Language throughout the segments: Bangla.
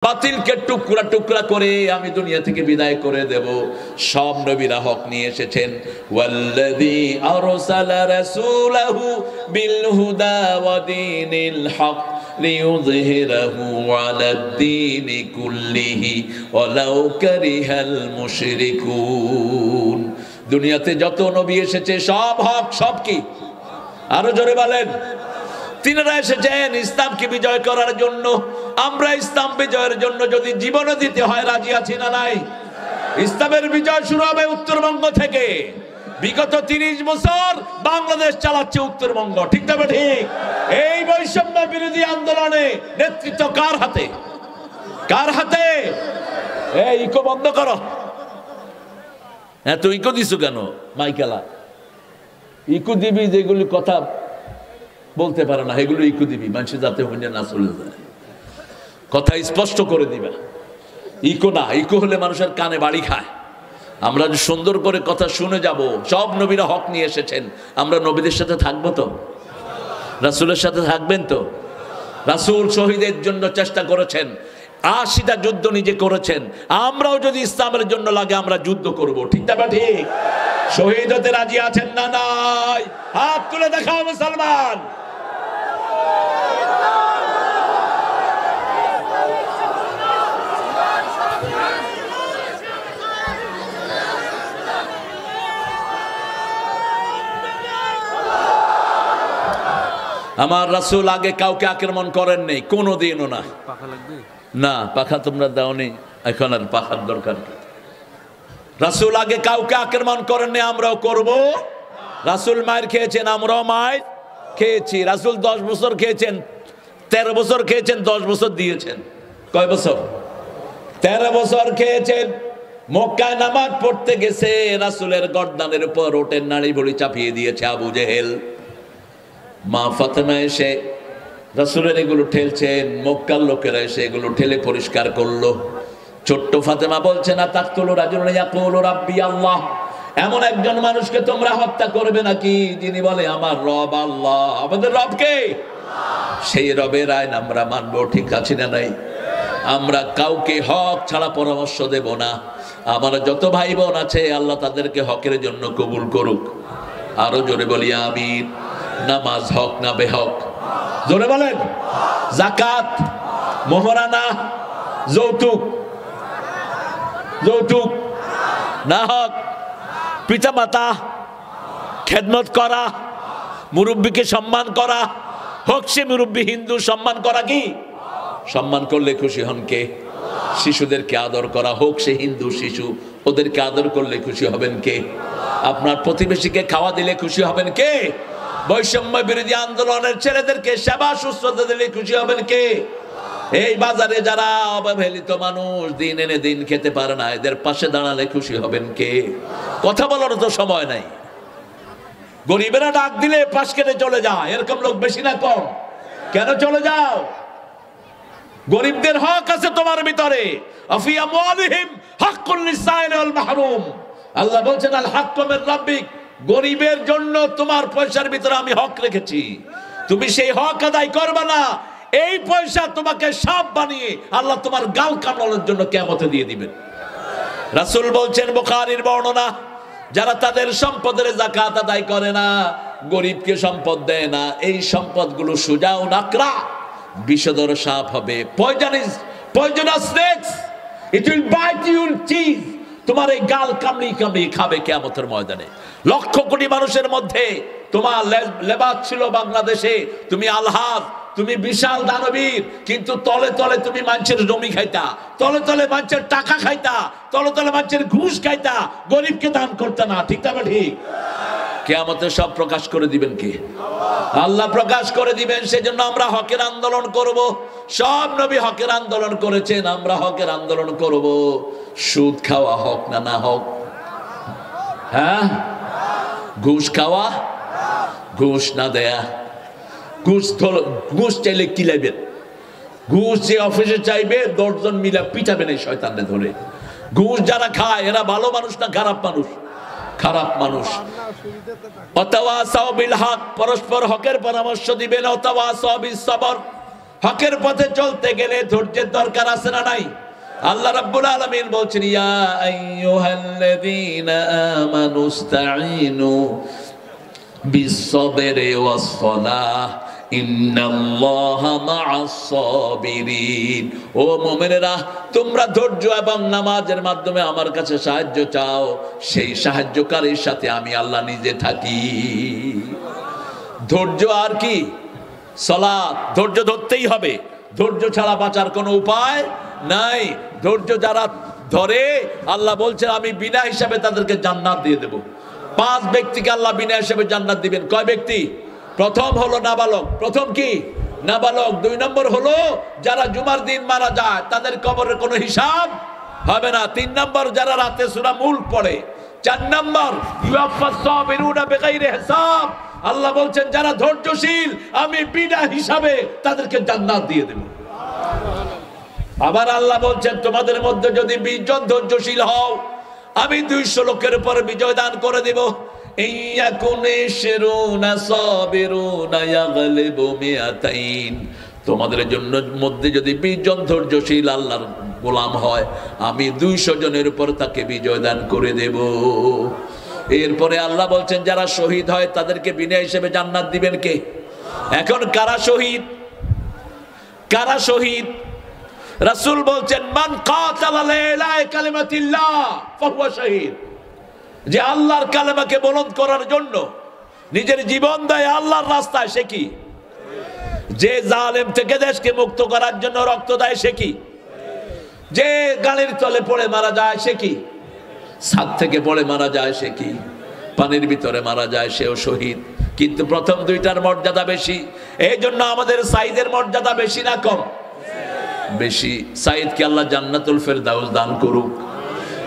বাতিলকে টুকরা টুকরা করে আমি দুনিয়া থেকে বিদায় করে দেব। সব নবীরা হক নিয়ে এসেছেন। ওয়াল্লাযী আরসালা রাসূলাহু বিল হুদা ওয়া দীনিল হক লিইয়ুযহিরাহু আলাদ-দীনি কুল্লিহি ওয়ালাউ কারিহাল মুশরিকুন। দুনিয়াতে যত নবী এসেছে সব হক, সব কি? আরো জোরে বলেন। তিনারা এসেছেন ইসলামকে বিজয় করার জন্য। আমরা ইসলাম বিজয়ের জন্য যদি জীবনও দিতে হয় রাজি আছি না নাই? ইসলামের বিজয় শুরু হবে উত্তরবঙ্গ থেকে। বিগত 30 বছর বাংলাদেশ চালাচ্ছে উত্তরবঙ্গ, ঠিক তবে ঠিক। এই বৈষম্য বিরোধী আন্দোলনে নেতৃত্ব কার হাতে? কার হাতে? এই ইকো বন্ধ করো। এত ইকো দিছো কেন মাইকেলা? ইকো দিবি যেগুলি কথা বলতে পারে না, এগুলো ইকো দিবি, মানুষ যাতে হইলে না চলে যায়। কথা স্পষ্ট করে দিবা। ইকো না, ইকো হলে মানুষের কানে বাড়ি খায়। আমরা সুন্দর করে কথা শুনে যাব। সব নবীরা হক নিয়ে এসেছেন। আমরা নবীদের সাথে থাকবো তো? রাসূলের সাথে থাকবেন তো? রাসূল শহীদের জন্য চেষ্টা করেছেন, 80টা যুদ্ধ নিজে করেছেন। আমরাও যদি ইসলামের জন্য লাগে আমরা যুদ্ধ করব, ঠিক না? ঠিক। শহীদ হতে রাজি আছেন না নাই? হাত তুলে দেখাও মুসলমান। আমার রাসূল আগে কাউকে আক্রমণ করেন নাই, কোনোদিনও না। না, পাখা তোমরা দাওনি, এখন আর পাখার দরকার কি? রাসূল আগে কাউকে আক্রমণ করেন নাই, আমরাও করব। রাসূল মায়ের খেয়েছেন, আমরাও মায়ের খেয়েছি। রাসূল 10 বছর খেয়েছেন, 13 বছর খেয়েছেন, 10 বছর দিয়েছেন। কয় বছর? 13 বছর খেয়েছেন। মক্কায় নামাজ পড়তে গেছে, রাসূলের গর্দানের উপর ওটের নাড়ি ভুঁড়ি চাপিয়ে দিয়েছে আবু জেহেল। মা ফাতেমা এসে রাসূলের এগুলো ঠেলছেন, মক্কার লোকেরা এসে এগুলো ঠেলে পরিষ্কার করলো। ছোট্ট ফাতেমা বলছে না তাকতুলু রাজুলান ইয়াকুলু রাব্বি আল্লাহ, এমন একজন মানুষকে তোমরা হত্যা করবে নাকি যিনি বলে আমার রব আল্লাহ? আমাদের রব কে? সেই রবের আইন আমরা মানবো, ঠিক আছে না নাই? আমরা কাউকে হক ছাড়া পরামর্শ দেব না। আমার যত ভাই বোন আছে আল্লাহ তাদেরকে হকের জন্য কবুল করুক। আরো জোরে বলি আমিন। নামাজ হক না বেহক? জোরে বলেন। যাকাত, মোহরানা, যৌতুক, যৌতুক না হক? পিতা মাতা খেদমত করা, মুরব্বীকে সম্মান করা, হোক সে মুরব্বী হিন্দু, সম্মান করা কি? সম্মান করলে খুশি হন কে? শিশুদেরকে আদর করা, হোক সে হিন্দু শিশু, ওদেরকে আদর করলে খুশি হবেন কে? আপনার প্রতিবেশীকে খাওয়া দিলে খুশি হবেন কে? বৈষম্য বিরোধী আন্দোলনের ছেলেদেরকে সেবা শুশ্রূষা দিলে খুশি হবেন কে? এই বাজারে যারা অবহেলিত মানুষ, দিন এনে দিন খেতে পারে না, এদের পাশে দাঁড়ালে খুশি হবেন কে? কথা বলার তো সময় নাই। গরিবেরা ডাক দিলে পাশ কেটে চলে যায়, এরকম লোক বেশি না কম? কেন চলে যাও? গরিবদের হক আছে তোমার ভিতরে। আফি আমওয়ালিহিম হাক্কুল লিসাইল ওয়াল মাহরুম। আল্লাহ বলছেন আল হাক্কু মির রাব্বিক, গরিবের জন্য তোমার পয়সার ভিতরে আমি হক রেখেছি। তুমি সেই হক আদায় করবে না, এই পয়সা তোমাকে সাপ বানিয়ে আল্লাহ তোমার গাল কামড়ানোর জন্য কিয়ামতে দিয়ে দিবেন। রাসূল বলছেন, বুখারীর বর্ণনা, যারা তাদের সম্পদের যাকাত আদায় করে না, গরিবকে সম্পদ দেয় না, এই সম্পদগুলো সুজাউ নাকরা, বিষধর সাপ হবে। Poisonous snakes, it will bite you in teeth. তোমার এই গাল কামড়িয়ে কামড়িয়ে খাবে কিয়ামতের ময়দানে। লক্ষ কোটি মানুষের মধ্যে তোমার লেবাস ছিল বাংলাদেশে, তুমি আলহাজ, তুমি বিশাল দানবীর, কিন্তু তলে তলে তুমি মানুষের জমি খাইতা, তলে তলে মানুষের টাকা খাইতা, তলে তলে মানুষের ঘুষ খাইতা, গরিবকে দান করতে না, ঠিক না? ঠিক। কিয়ামতে সব প্রকাশ করে দিবেন কে? আল্লাহ প্রকাশ করে দিবেন। সেজন্য আমরা হকের আন্দোলন করব। সব নবী হকের আন্দোলন করেছেন, আমরা হকের আন্দোলন করব। সুদ খাওয়া হক না? না হক? হ্যাঁ। ঘুষ খাওয়া, ঘুষ না দেয়া, ঘুষ চাইলে কি লাইবেন? ঘুষ যে অফিসে চাইবে 10 জন মিলে পিটাবেন এই শয়তানরে ধরে। ঘুষ যারা খায় এরা ভালো মানুষ না খারাপ মানুষ? খারাপ মানুষ। অতাওয়াসাউ বিল হক, পরস্পর হকের পরামর্শ দিবেন। অতাওয়াসাউ বিস সবর, হকের পথে চলতে গেলে ধৈর্যের দরকার আছে না নাই? আল্লাহ রাব্বুল আলামিন বলছেন ইয়া আইয়ুহাল্লাযীনা আমানুস্তাঈনু বিস-সাবরি ওয়াস-সালাহ ইন্নাল্লাহা মা'আস-সাবিরিন। ও মুমিনেরা, তোমরা ধৈর্য এবং নামাজের মাধ্যমে আমার কাছে সাহায্য চাও, সেই সাহায্যকারীর সাথে আমি আল্লাহ নিজে থাকি। ধৈর্য আর কি? সালাত। ধৈর্য ধরতেই হবে, ধৈর্য ছাড়া বাঁচার কোনো উপায় নাই। ধৈর্য যারা ধরে আল্লাহ বলছেন আমি বিনা হিসাবে তাদেরকে জান্নাত দিয়ে দেব। 5 ব্যক্তিকে আল্লাহ বিনা হিসাবে জান্নাত দিবেন। কয় ব্যক্তি? প্রথম হলো নাবালক। প্রথম কি? নাবালক। 2 নম্বর হলো যারা জুমার দিন মারা যায়, তাদের কবরের কোনো হিসাব হবে না। 3 নম্বর যারা রাতে সূরা মুলক পড়ে। 4 নম্বর ইউয়াফাস সাবিরুনা বিগাইরি হিসাব। আল্লাহ বলছেন যারা ধৈর্যশীল আমি বিনা হিসাবে তাদেরকে জান্নাত দিয়ে দেব। আবার আল্লাহ বলছেন তোমাদের মধ্যে যদি 20 জন ধৈর্যশীল হও, আমি 200 লোকের উপর বিজয় দান করে দেব। তোমাদের জন্য মধ্যে যদি 20 জন ধৈর্যশীল আল্লাহর গোলাম হয়, আমি 200 জনের উপর তাকে বিজয় দান করে দেব। এরপরে আল্লাহ বলছেন যারা শহীদ হয় তাদেরকে বিনা হিসেবে জান্নাত দিবেন কে? এখন কারা শহীদ? কারা শহীদ? রাসূল বলছেন মান কাতালা লিলা কালিমাতিল্লাহ ফাহুয়া শহীদ। যে আল্লাহর কালেমাকে বুলন্দ করার জন্য নিজের জীবন দেয় আল্লাহর রাস্তায়, সে কি? যে জালেম থেকে দেশকে মুক্ত করার জন্য রক্ত দেয়, সে কি? যে গাড়ির তলে পড়ে মারা যায়, সে কি? ছাদ থেকে পড়ে মারা যায়, সে কি? পানির ভিতরে মারা যায়, সেও শহীদ। কিন্তু প্রথম 2টার মর্যাদা বেশি। এই জন্য আমাদের সাইদের মর্যাদা বেশি না কম? বেশি। সাইদকে আল্লাহ জান্নাতুল ফেরদাউস দান করুক।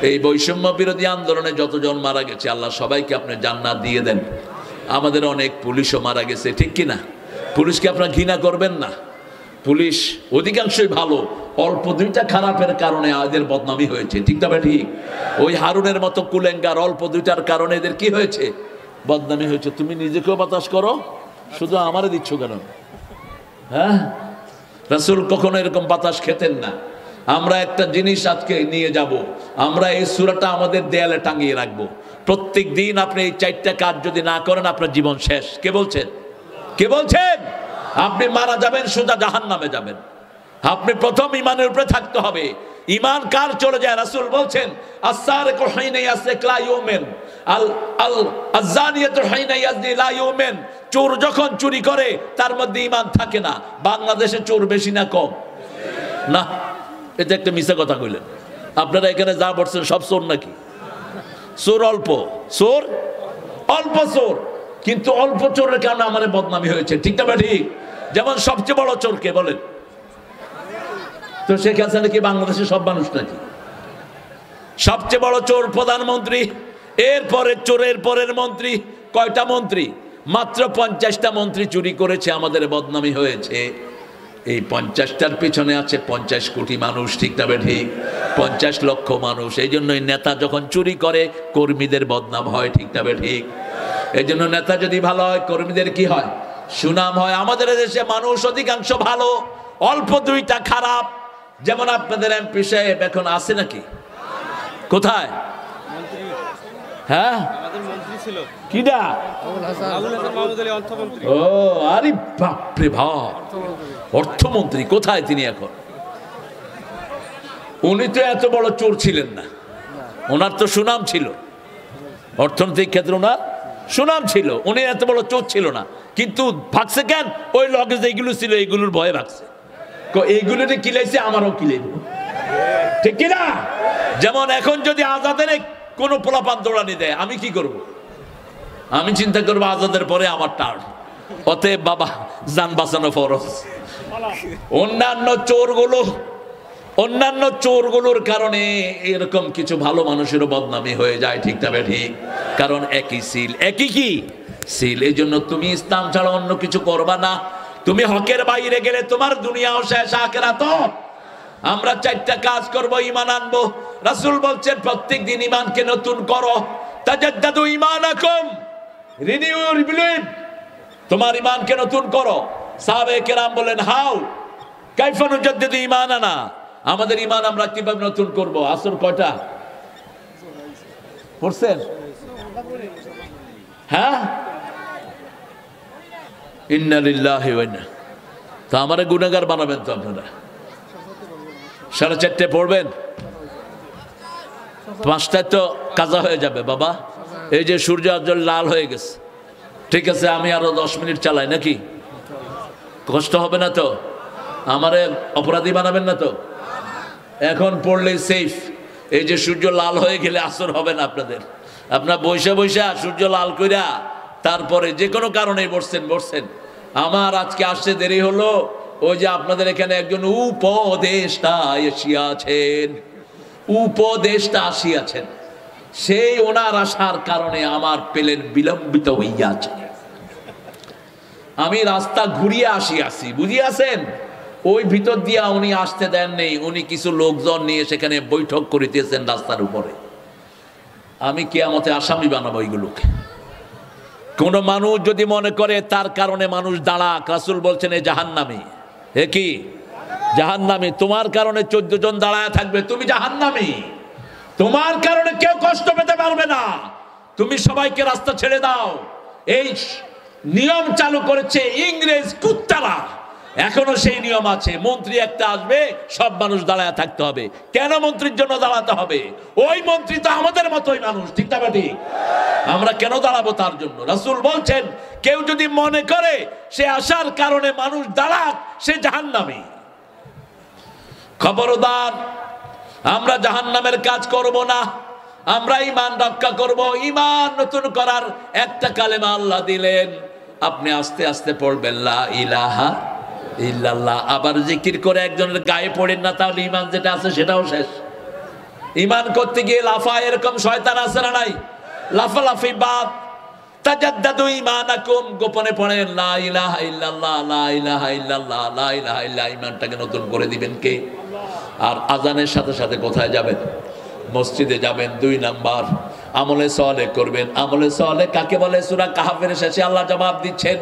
এই বৈষম্য বিরোধী আন্দোলনে যতজন মারা গেছে আল্লাহ সবাইকে আপনি জান্নাত দিয়ে দেন। আমাদের অনেক পুলিশও মারা গেছে, ঠিক কি না? পুলিশকে আপনারা ঘৃণা করবেন না। পুলিশ অধিকাংশই ভালো, অল্প 2টা খারাপের কারণে এদের বদনামি হয়েছে, ঠিক না? ঠিক। ওই হারুনের মতো কুলেঙ্গার অল্প 2টার কারণে এদের কি হয়েছে? বদনামি হয়েছে। তুমি নিজেকেও বাতাস করো, শুধু আমারে দিচ্ছ কেন? হ্যাঁ, রাসূল কখনো এরকম বাতাস খেতেন না। আমরা একটা জিনিস আজকে নিয়ে যাব, আমরা এই সূরাটা আমাদের দেয়ালে টাঙিয়ে রাখবো। প্রত্যেক দিন আপনি এই 4টা কাজ যদি না করেন আপনার জীবন শেষ। কে বলছেন? কে বলছেন? আপনি মারা যাবেন, সোজা জাহান্নামে যাবেন। আপনি প্রথম ঈমানের উপরে থাকতে হবে। ঈমান কার চলে যায়? রাসূল বলছেন আস-সারিকু হিনা ইয়াসরিক লা ইউমিন, আল-জানিয়াতু হিনা ইয়াজনি লা ইউমিন। চোর যখন চুরি করে তার মধ্যে ঈমান থাকে না। বাংলাদেশে চোর বেশি না কম? না, এটা একটা মিথ্যা কথা কইলেন। আপনারা এখানে যা বলছেন সব চোর নাকি? চোর অল্প, চোর অল্প চোর, কিন্তু অল্প চোরের কারণে আমাদের বদনামি হয়েছে, ঠিক না? ঠিক। যেমন সবচেয়ে বড় চোর কে বলেন? তো শেখ হাসিনা কি বাংলাদেশের সব মানুষ নাকি? সবচেয়ে বড় চোর প্রধানমন্ত্রী, এরপরে চোরের পরের মন্ত্রী। কয়টা মন্ত্রী? মাত্র 50টা মন্ত্রী চুরি করেছে, আমাদের বদনামি হয়েছে। এই 50টার পিছনে আছে 50 কোটি মানুষ, ঠিক না? ঠিক। 50 লক্ষ মানুষ। এই জন্যই নেতা যখন চুরি করে কর্মীদের বদনাম হয়, ঠিক না? ঠিক। এই জন্য নেতা যদি ভালো হয় কর্মীদের কি হয়? সুনাম হয়। আমাদের দেশে মানুষ অধিকাংশ ভালো, অল্প 2টা খারাপ। যেমন আপনাদের এমপি সাহেব এখন আছে নাকি? কোথায়? হ্যাঁ, কিডা? ও আরে বাপরে বাপ, অর্থমন্ত্রী। কোথায় তিনি এখন? উনি তো এত বড় চোর ছিলেন না, ওনার তো সুনাম ছিল। অর্থনৈতিক ক্ষেত্রে ওনার সুনাম ছিল, উনি এত বড় চোর ছিল না। কিন্তু ভাগছে কেন? ওই লগে যেগুলো ছিল এইগুলোর ভয়ে ভাগছে। এইগুলোতে কিলাইছে, আমারও কিলাইব, ঠিক কিনা? যেমন এখন যদি আজাদের কোনো পোলাপান দৌড়ানি দেয়, আমি কি করব? আমি চিন্তা করবো আজাদের পরে আমার টার্ন, অতএব বাবা জান বাঁচানো ফরজ। অন্যান্য চোরগুলোর কারণে এরকম কিছু ভালো মানুষেরও বদনামি হয়ে যায়, ঠিক না? ঠিক। কারণ একই সিল, একই কি সিল। এই জন্য তুমি ইসলাম ছাড়া অন্য কিছু করবা না। তুমি হকের বাইরে গেলে তোমার দুনিয়াও শেষ, আখিরাতও। আমরা 4টা কাজ করব, ঈমান আনবো। রাসূল বলছেন প্রত্যেক দিন ঈমানকে নতুন করো। তাজাদ্দাদু ঈমানাকুম, রিনিউ ইউর বিলিভ। তোমার ঈমানকে নতুন করো। সাহাবায়ে কেরাম বলেন হাউ? কাইফা নুজাদ্দিদু ঈমানানা, আমাদের ঈমান আমরা কিভাবে নতুন করব? আসর কয়টা পড়ছেন? হ্যাঁ, ইন্না লিল্লাহি ওয়া ইন্না, তো আমারে গুনাহগার বানাবেন তো আপনারা? 4:30 পড়বেন, 5টায় তো কাজা হয়ে যাবে বাবা। এই যে সূর্য আজ লাল হয়ে গেছে, ঠিক আছে, আমি আরো 10 মিনিট চালাই নাকি? কষ্ট হবে না তো? আমারে অপরাধী বানাবেন না তো? এখন পড়লেই সেফ। এই যে সূর্য লাল হয়ে গেলে আসর হবে না আপনাদের। আপনার বৈশা বৈশা সূর্য লাল কইরা তারপরে যে কোনো কারণে বসছেন। আমার আজকে আসতে দেরি হলো, ওই যে আপনাদের এখানে একজন উপদেষ্টা আসিয়াছেন, সেই ওনার আসার কারণে আমার প্লেন বিলম্বিত হইয়াছে। আমি রাস্তা ঘুরিয়ে আসিয়াছি, বুঝিয়াছেন? ওই ভিতর দিয়া উনি আসতে দেন নেই, উনি কিছু লোকজন নিয়ে সেখানে বৈঠক করিতেছেন রাস্তার উপরে। আমি কিয়ামতে আসামি বানাবো এইগুলোকে। কোন মানুষ যদি মনে করে তার কারণে মানুষ দাঁড়াক, রাসূল বলছেন এ জাহান্নামী। এ কি? জাহান্নামী। তোমার কারণে 14 জন দাঁড়ায় থাকবে, তুমি জাহান্নামী। তোমার কারণে কেউ কষ্ট পেতে পারবে না, তুমি সবাইকে রাস্তা ছেড়ে দাও। এই নিয়ম চালু করেছে ইংরেজ কুত্তারা, এখনো সেই নিয়ম আছে। মন্ত্রী একটা আসবে, সব মানুষ দাঁড়ায় থাকতে হবে। কেন মন্ত্রীর জন্য দাঁড়াতে হবে? ওই মন্ত্রী তো আমাদের মতোই মানুষ, ঠিক না ঠিক? আমরা কেন দাঁড়াবো তার জন্য? রাসূল বলছেন কেউ যদি মনে করে সে আসার কারণে মানুষ দাঁড়াক, সে জাহান্নামী। খবরদার, আমরা জাহান্নামের কাজ করব না, আমরা ঈমান রক্ষা করব। ঈমান নতুন করার একটা কালেমা আল্লাহ দিলেন, আপনি আস্তে আস্তে পড়বেন লা ইলাহা ইল্লাল্লাহ। আবার জিকির করে একজনের গায়ে পড়েন না, তাহলে ঈমান যেটা আছে সেটাও শেষ। ঈমান করতে গিয়ে লাফা, এরকম শয়তান আছে না নাই? লাফালাফি বাদ। তাজাদ্দাদু ঈমানাকুম, গোপনে পড়েন লা ইলাহা ইল্লাল্লাহ, লা ইলাহা ইল্লাল্লাহ, লা ইলাহা ইল্লাল্লাহ। ঈমানটাকে নতুন করে দিবেন কে? আর আজানের সাথে সাথে কোথায় যাবেন? মসজিদে যাবেন। 2 নাম্বার, আমলে সালেহ করবেন। আমলে সালেহ কাকে বলে? সূরা কাহফের শেষে আল্লাহ জবাব দিচ্ছেন,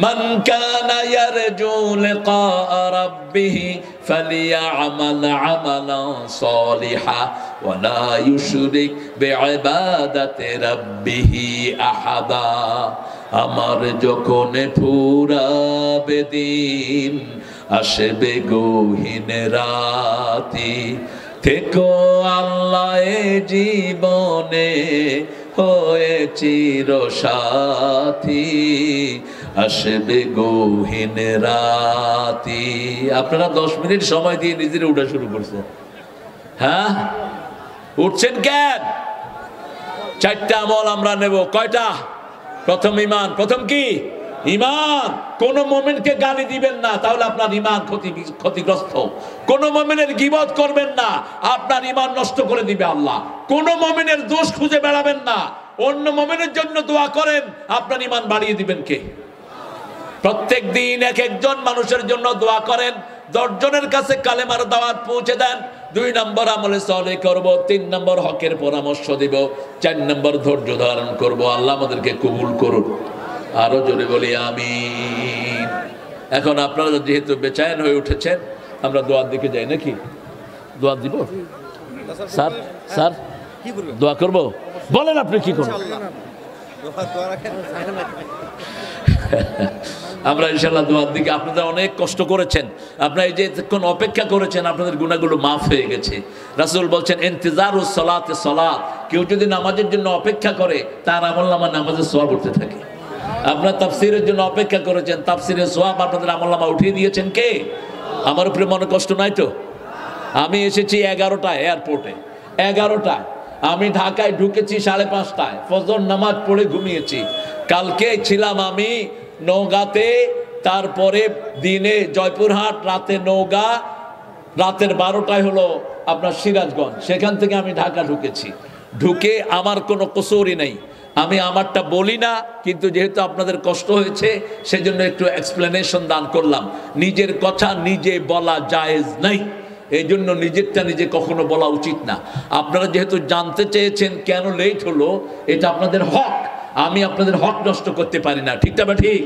মান কানা ইয়ারজু লিকা রাব্বিহি ফালিয়ামাল আমালান সালিহা ওয়া লা ইউশরিক বিইবাদাতি রাব্বিহি আহাদা। আমার যখন ফুরাবে দিন, আসবে গহীন রাতি, থেকো আল্লাহ জীবনে হয়ে চির সাথী, আসবে গহীন রাতি। আপনারা 10 মিনিট সময় দিয়ে নিজেরা উঠা শুরু করছেন। হ্যাঁ, উঠছেন কেন? 4টা আমল আমরা নেব। কয়টা? প্রথম ঈমান। প্রথম কি? ঈমান। কোন মুমিনকে গালি দিবেন না, তাহলে আপনার ঈমান ক্ষতিগ্রস্ত। কোন মুমিনের গীবত করবেন না, আপনার ঈমান নষ্ট করে দিবে আল্লাহ। কোন মুমিনের দোষ খুঁজে বেড়াবেন না, অন্য মুমিনের জন্য দোয়া করেন, আপনার ঈমান বাড়িয়ে দিবেন কে? প্রত্যেক দিন এক একজন মানুষের জন্য দোয়া করেন, 10 জনের কাছে কালেমার দাওয়াত পৌঁছে দেন। 2 নম্বর আমলে সালেহ করব, 3 নম্বর হকের পরামর্শ দিব, 4 নম্বর ধৈর্য ধারণ করব। আল্লাহ আমাদেরকে কবুল করুন। আরো জোরে বলি আমিন। এখন আপনারা যেহেতু বেচায়েন হয়ে উঠেছেন, আমরা দোয়ার দিকে যাই নাকি? দোয়া দিব স্যার? স্যার দোয়া করব? বলেন আপনি কি করবেন? আমরা ইনশাআল্লাহ দোয়ার দিকে। আপনারা অনেক কষ্ট করেছেন, আপনারা এই যে কোন অপেক্ষা করেছেন, আপনাদের গুনাহগুলো মাফ হয়ে গেছে। রাসূল বলছেন ইন্তিজারুস সালাতে সালাত, কেউ যদি নামাজের জন্য অপেক্ষা করে, তার আমলনামা নামাজের সওয়াব উঠতে থাকে। আপনারা তাফসীরের জন্য অপেক্ষা করেছেন, তাফসীরের সওয়াব আপনাদের আমলনামা উঠিয়ে দিয়েছেন কে? আমার উপরে মনে কষ্ট নাই তো? আমি এসেছি 11টায় এয়ারপোর্টে, 11টায়। আমি ঢাকায় ঢুকেছি 5:30টায়, ফজর নামাজ পড়ে ঘুমিয়েছি। কালকে ছিলাম আমি নওগাঁতে, তারপরে দিনে জয়পুরহাট, রাতে নওগাঁ, রাতের 12টায় হলো আপনার সিরাজগঞ্জ। সেখান থেকে আমি ঢাকা ঢুকেছি। ঢুকে আমার কোনো কসুরই নেই, আমি আমারটা বলি না, কিন্তু যেহেতু আপনাদের কষ্ট হয়েছে সেজন্য একটু এক্সপ্লেনেশন দান করলাম। নিজের কথা নিজে বলা জায়েজ নাই, এই জন্য নিজেরটা নিজে কখনো বলা উচিত না। আপনারা যেহেতু জানতে চেয়েছেন কেন লেট হলো, এটা আপনাদের হক, আমি আপনাদের হক নষ্ট করতে পারি না, ঠিক না? ঠিক।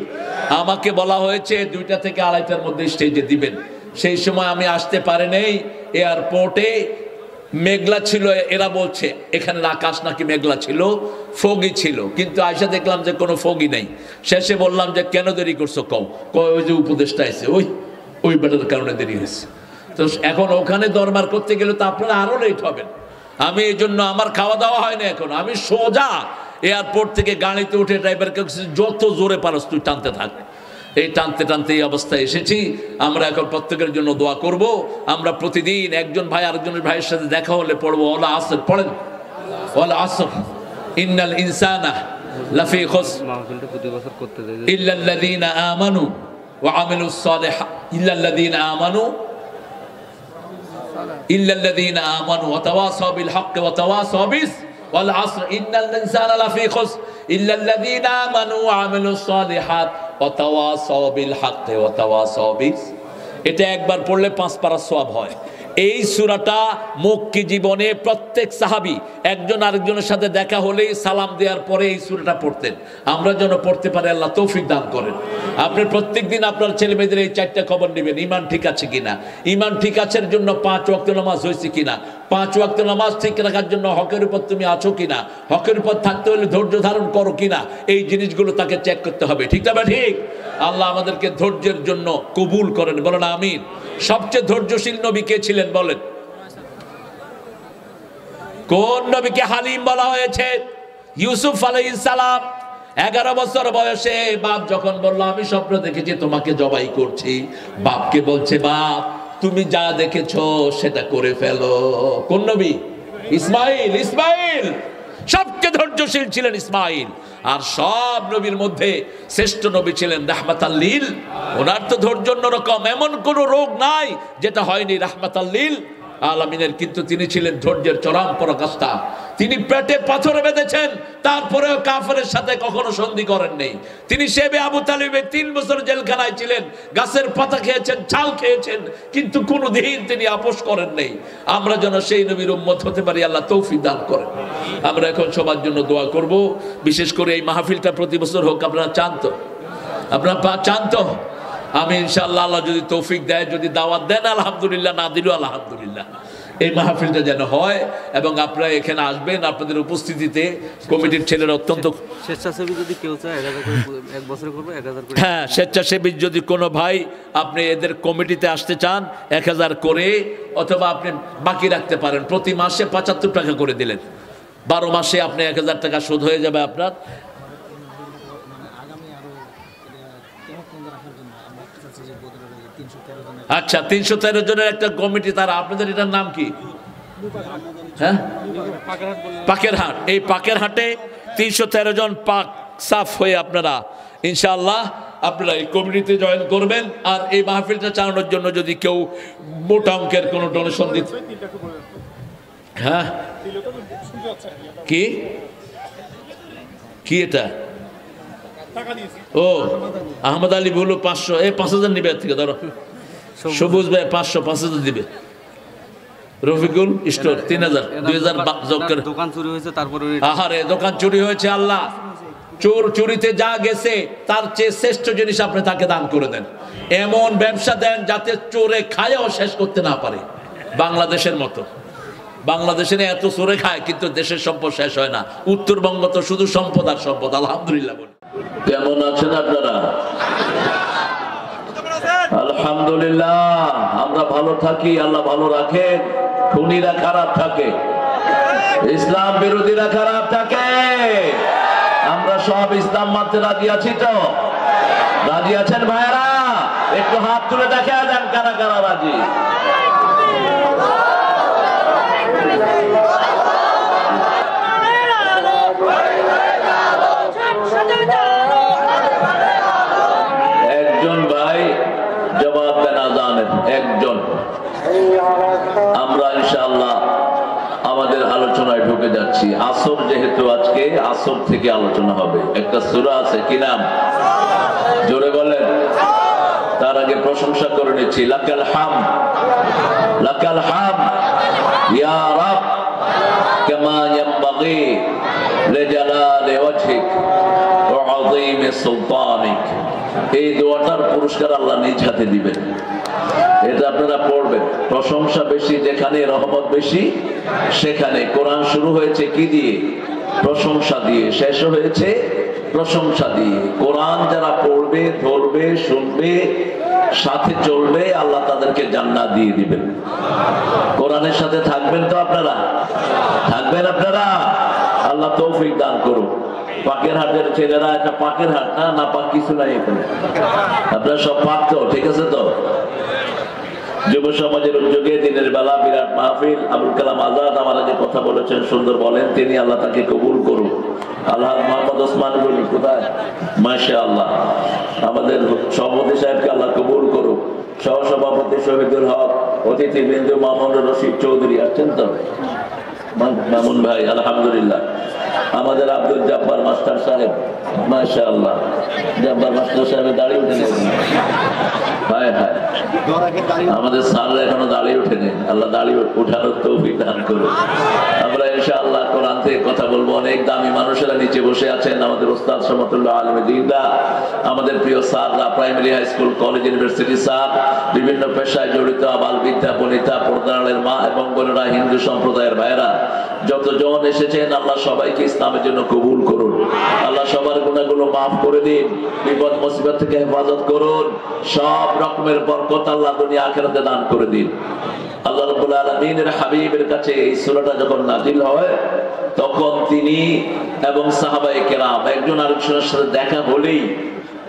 আমাকে বলা হয়েছে 2টা থেকে 2:30টার মধ্যে স্টেজে দিবেন। সেই সময় আমি আসতে পারি নাই। এয়ারপোর্টে মেঘলা ছিল, এরা বলছে এখানে আকাশ নাকি মেঘলা ছিল, ফগি ছিল, কিন্তু আয়সা দেখলাম যে কোনো ফগি নেই। শেষে বললাম যে কেন দেরি করছো, কও। ওই যে উপদেশটা আছে, ওই বেটার কারণে দেরি হয়েছে। তো এখন ওখানে দরবার করতে গেলে তো আপনারা আরো লেট হবেন। আমি এই জন্য আমার খাওয়া দাওয়া হয় না এখন, আমি সোজা এয়ারপোর্ট থেকে গাড়িতে উঠে ড্রাইভারকে যত জোরে পারস তুই টানতে থাক। এই টানতে টানতে এই অবস্থায় এসেছি। আমরা এখন প্রত্যেকের জন্য দোয়া করব। আমরা প্রতিদিন একজন ভাই আরেকজনের ভাইয়ের সাথে দেখা হলে পড়বো ওয়াল আসর, পড়েন ওয়াল আসর ইন্নাল ইনসানা লাফি খুসর মাহফিলটা প্রতি বছর করতে দেয় ইল্লাল্লাযীনা আমানু ওয়া আমিলুস সালিহাত ইল্লাল্লাযীনা আমানু ওয়া তাওয়াসাউ বিল হক ওয়া তাওয়াসাউ বিস ওয়াল আসর ইন্নাল ইনসানা লাফি খুসর ইল্লাল্লাযীনা আমানু ওয়া আমিলুস সালিহাত ওয়া তাওয়াসাউ বিল হক ওয়া তাওয়াসাউ বিস। এটা একবার পড়লে 5 পারা সওয়াব হয়। এই সূরাটা মক্কি জীবনে প্রত্যেক সাহাবী একজন আরেকজনের সাথে দেখা হলেই সালাম দেওয়ার পরে এই সূরাটা পড়তেন। আমরা যেন পড়তে পারি, আল্লাহ তৌফিক দান করেন। আপনি প্রত্যেকদিন আপনার ছেলে মেয়েদের এই 4টা খবর নেবেন, ঈমান ঠিক আছে কিনা, ঈমান ঠিক আছের জন্য 5 ওয়াক্ত নামাজ হয়েছে কিনা, 5 ওয়াক্ত নামাজ ঠিক রাখার জন্য হকের উপর তুমি আছো কিনা, হকের উপর থাকতে হলে ধৈর্য ধারণ করো কিনা, এই জিনিসগুলো তাকে চেক করতে হবে। ঠিক না ঠিক? আল্লাহ আমাদেরকে ধৈর্যের জন্য কবুল করেন, বলেন আমিন। সবচেয়ে ধৈর্যশীল নবী কে ছিলেন বলেন? কোন নবীকে হালিম বলা হয়েছে? ইউসুফ আলাইহিস সালাম। 11 বছর বয়সে বাপ যখন বলল আমি স্বপ্ন দেখেছি তোমাকে জবাই করছি, বাপকে বলছে বাপ তুমি যা দেখেছো সেটা করে ফেলো। কোন নবী? ইসমাইল। ইসমাইল সবচেয়ে ধৈর্যশীল ছিলেন ইসমাইল। আর সব নবীর মধ্যে শ্রেষ্ঠ নবী ছিলেন রাহমাতাল লিল। ওনার তো ধৈর্য অন্যরকম, এমন কোন রোগ নাই যেটা হয়নি রাহমাতাল লিল আলামিনের। কিন্তু তিনি ছিলেন ধৈর্যের চরম পরাকাষ্ঠা। তিনি পেটে পাথর বেঁধেছেন, তারপরেও কাফেরের সাথে কখনো সন্ধি করেন নাই। তিনি শেবে আবু তালিবে 3 বছর জেলখানায় ছিলেন, গাছের পাতা খেয়েছেন, ছাল খেয়েছেন, কিন্তু কোনোদিন তিনি আপোষ করেন নাই। আমরা যেন সেই নবীর উম্মত হতে পারি, আল্লাহ তৌফিক দান করেন। আমরা এখন সবার জন্য দোয়া করব। বিশেষ করে এই মাহফিলটা প্রতি বছর হোক, আপনারা চান তো? আপনারা চান তো? আমি ইনশাআল্লাহ, আল্লাহ যদি তৌফিক দেয়, যদি দাওয়াত দেন আলহামদুলিল্লাহ, না দিলেও আলহামদুলিল্লাহ, এই মাহফিলটা যেন হয় এবং আপনারা এখানে আসবেন। আপনাদের উপস্থিতিতে কমিটির ছেলেরা অত্যন্ত স্বেচ্ছাসেবী যদি কেউ চায় 1000 করে এক বছর করবে 1000 করে। হ্যাঁ, স্বেচ্ছাসেবী যদি কোনো ভাই আপনি এদের কমিটিতে আসতে চান 1000 করে, অথবা আপনি বাকি রাখতে পারেন। প্রতি মাসে 75 টাকা করে দিলেন, 12 মাসে আপনি 1000 টাকা শোধ হয়ে যাবে আপনার। আচ্ছা, 313 জনের একটা কমিটি, তারা আপনাদের এটার নাম কি? হ্যাঁ, পাকেরহাট। এই পাকেরহাটে 313 জন পাক সাফ হয়ে আপনারা ইনশাআল্লাহ আপনারা এই কমিটিতে জয়েন করবেন। আর এই মাহফিলটা চালানোর জন্য যদি কেউ মোটা অঙ্কের কোনো ডোনেশন দিতে, হ্যাঁ কি কি এটা? ও আহমদ আলী বললো 500, এই 5000 নিবে থেকে ধরো। সবুজ ভাই 500, 5000 দিবে। রফিকুল স্টোর 3000, 2000 দোকান চুরি হয়েছে, তারপরে আহারে দোকান চুরি হয়েছে, আল্লাহ চোর চুরিতে যা গেছে তার চেয়ে শ্রেষ্ঠ জিনিস আপনি তাকে দান করে দেন। এমন ব্যবসা দেন যাতে চোরে খায়ও শেষ করতে না পারে। বাংলাদেশের মতো, বাংলাদেশে এত চোরে খায় কিন্তু দেশের সম্পদ শেষ হয় না। উত্তরবঙ্গ তো শুধু সম্পদ আর সম্পদ। আলহামদুলিল্লাহ। কেমন আছেন আপনারা? আলহামদুলিল্লাহ, আমরা ভালো থাকি, আল্লাহ ভালো রাখেন। খুনিরা খারাপ থাকে, ইসলাম বিরোধীরা খারাপ থাকে। আমরা সব ইসলাম মানতে রাজি আছি তো? রাজি আছেন ভাইরা? একটু হাত তুলে দেখা দেন কারা কারা রাজি। একজন ভাই জবাব দেন আজানের, একজন। আমরা ইনশাআল্লাহ আমাদের আলোচনায় ঢুকে যাচ্ছি। আসর যেহেতু আজকে, আসর থেকে আলোচনা হবে। একটা সূরা আছে, কি নাম? জোরে বলেন। তার আগে প্রশংসা করে নিচ্ছি। লাকাল হামদ, লাকাল হামদ ইয়া রাব কামা ইয়ানবাগি লিজালালি ওয়াজহিক ওয়া আযীমি সুলতানিক। এই দোয়াটার পুরস্কার আল্লাহ নিজ হাতে দিবেন। এটা আপনারা পড়বেন। প্রশংসা বেশি যেখানে, রহমত বেশি সেখানে। কোরআন শুরু হয়েছে কি দিয়ে? প্রশংসা দিয়ে। শেষ হয়েছে প্রশংসা দিয়ে। কোরআন যারা পড়বে, ধরবে, শুনবে, সাথে চলবে, আল্লাহ তাদেরকে জান্নাত দিয়ে দিবেন। কোরআনের সাথে থাকবেন তো আপনারা? থাকবেন আপনারা? আল্লাহ তৌফিক দান করুন। পাকের হাটের ছেলেরা, একটা পাকের হাট না, না পাক কিছু নাই এখানে। আপনারা সব পাক তো, ঠিক আছে তো? যুব সমাজের উদ্যোগে দিনের বেলা বিরাট মাহফিল। আবুল কালাম আজাদ আমার আগে কথা বলেছেন, সুন্দর বলেন তিনি, আল্লাহ তাকে কবুল করুন। আল্লাহ মোহাম্মদ ওসমান গনি কোথায়? মাশাআল্লাহ। আমাদের সভাপতি সাহেবকে আল্লাহ কবুল করুন। সহসভাপতি শহীদুল হক, অতিথিবৃন্দ মামুন রশিদ চৌধুরী আসছেন তো? মামুন ভাই আলহামদুলিল্লাহ। আমাদের আব্দুল জব্বার মাস্টার সাহেব, মাশাআল্লাহ। জব্বার মাস্টার সাহেবের দাড়ি উঠেনি। হায় হায়, আমাদের স্যাররা এখনো দাঁড়িয়ে ওঠেনি। আল্লাহ দাঁড়িয়ে উঠানোর তৌফিক দান করুন। আমরা ইনশাআল্লাহ কোরআন থেকে কথা বলবো। অনেক দামি মানুষেরা নিচে বসে আছেন। আমাদের ওস্তাদ সমতুল্লাহ আলমে দিনদা, আমাদের প্রিয় স্যাররা, primary, high school, college, university sir, বিভিন্ন পেশায় জড়িত আবাল বৃদ্ধা বনিতা, পর্দানালের মা এবং বোনেরা, হিন্দু সম্প্রদায়ের ভাইরা যতজন এসেছেন, আল্লাহ সবাইকে ইসলামের জন্য কবুল করুন। আল্লাহ সবার গুনাহগুলো মাফ করে দিন, বিপদ মুসিবত থেকে হেফাজত করুন। সব রকমের বরকত আল্লাহ দুনিয়া আখিরাতে দান করে দিন। আল্লাহ রাব্বুল আলামিনের হাবিবের কাছে এই সূরাটা যখন নাজিল হয়, তখন তিনি এবং সাহাবায়ে কেরাম একজন আরেকজনের সাথে দেখা হলেই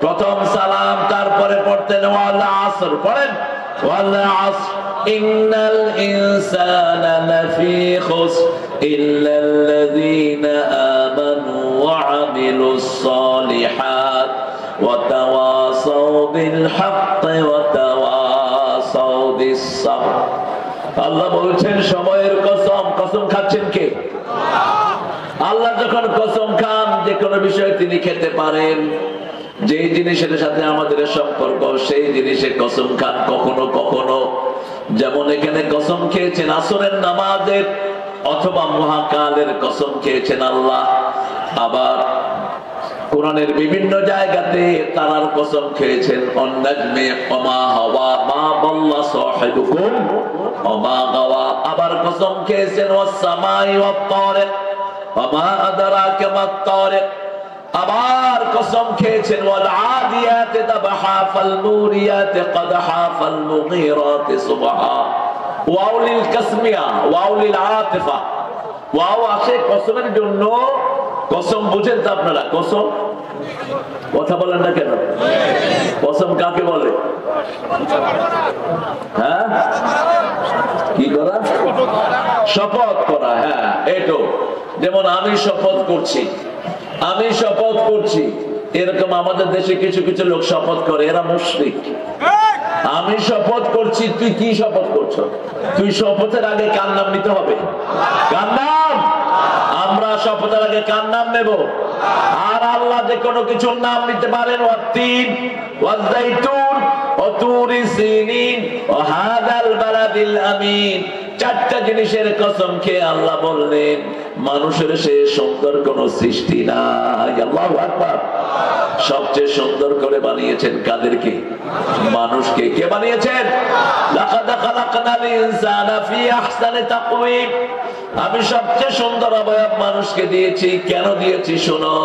প্রথম সালাম, তারপরে পড়তেন ওয়াল আসর। পড়েন ওয়াল আসর ইন্নাল ইনসানা লাফি খুসর ইল্লাল্লাযীনা আমানু ওয়া আমিলুস সালিহাত ওয়া তাওয়াসাউ বিল হাক্কি ওয়া তাওয়াসাউ বিস সাবর। আল্লাহ বলছেন সময়ের কসম। কসম খাচ্ছেন কে? আল্লাহ যখন কসম খান, যে কোনো বিষয় তিনি খেতে পারেন। যেই জিনিসের সাথে আমাদের সম্পর্ক, সেই জিনিসে কসম খান কখনো কখনো। যেমন এখানে কসম খেয়েছেন আসরের নামাজের অথবা মহাকালের কসম খেয়েছেন আল্লাহ। আবার কোরআনের বিভিন্ন জায়গাতে তারার কসম খেয়েছেন। অন্নাজমে ওমা হাওয়া মা বাল্লা সাহিবুকুম ওমা গাওয়া। আবার কসম খেয়েছেন ওয়াস সামাই ওয়াত তারিক ওমা আদরাকা মাত তারিক। আবার কসম খেয়েছেন ওয়াল আদিয়াতি দাবহা ফাল মুরিয়াতি কদহা ফাল মুগীরাতি সুবহা। ওয়াউলিল কাসমিয়া ওয়াউলিল আতিফা। ওয়াও আসে কসমের জন্য। কসম বুঝেন তো আপনারা? কসম কথা বলেন না কেন? কসম কাকে বলে? হ্যাঁ, কি করা? শপথ করা। হ্যাঁ, এটো। যেমন আমি শপথ করছি, আমি শপথ করছি। এরকম আমাদের দেশে কিছু কিছু লোক শপথ করে, এরা মুশরিক। আমি শপথ করছি, তুই কি শপথ করছো? তুই শপথের আগে কার নাম নিতে হবে? কার নাম? আমরা শপথের আগে কার নাম নেব? আর আল্লাহ যে কোনো কিছুর নাম নিতে পারেন। ওয়াত্তিন ওয়াজ্জাইতুন ওয়াতুরি সিনিন ওয়া হাদাল বালাদিল আমিন। চারটা জিনিসের কসম খেয়ে আল্লাহ বললেন মানুষের সে সুন্দর কোন সৃষ্টি নাই। আল্লাহু আকবার। সবচেয়ে সুন্দর করে বানিয়েছেন কাদেরকে? মানুষকে। কে বানিয়েছেন? লাকাদ খালাকনাল ইনসানা ফি আহসানি তাকওয়িম। আমি সবচেয়ে সুন্দর অবয়ব মানুষকে দিয়েছি। কেন দিয়েছি শোনো,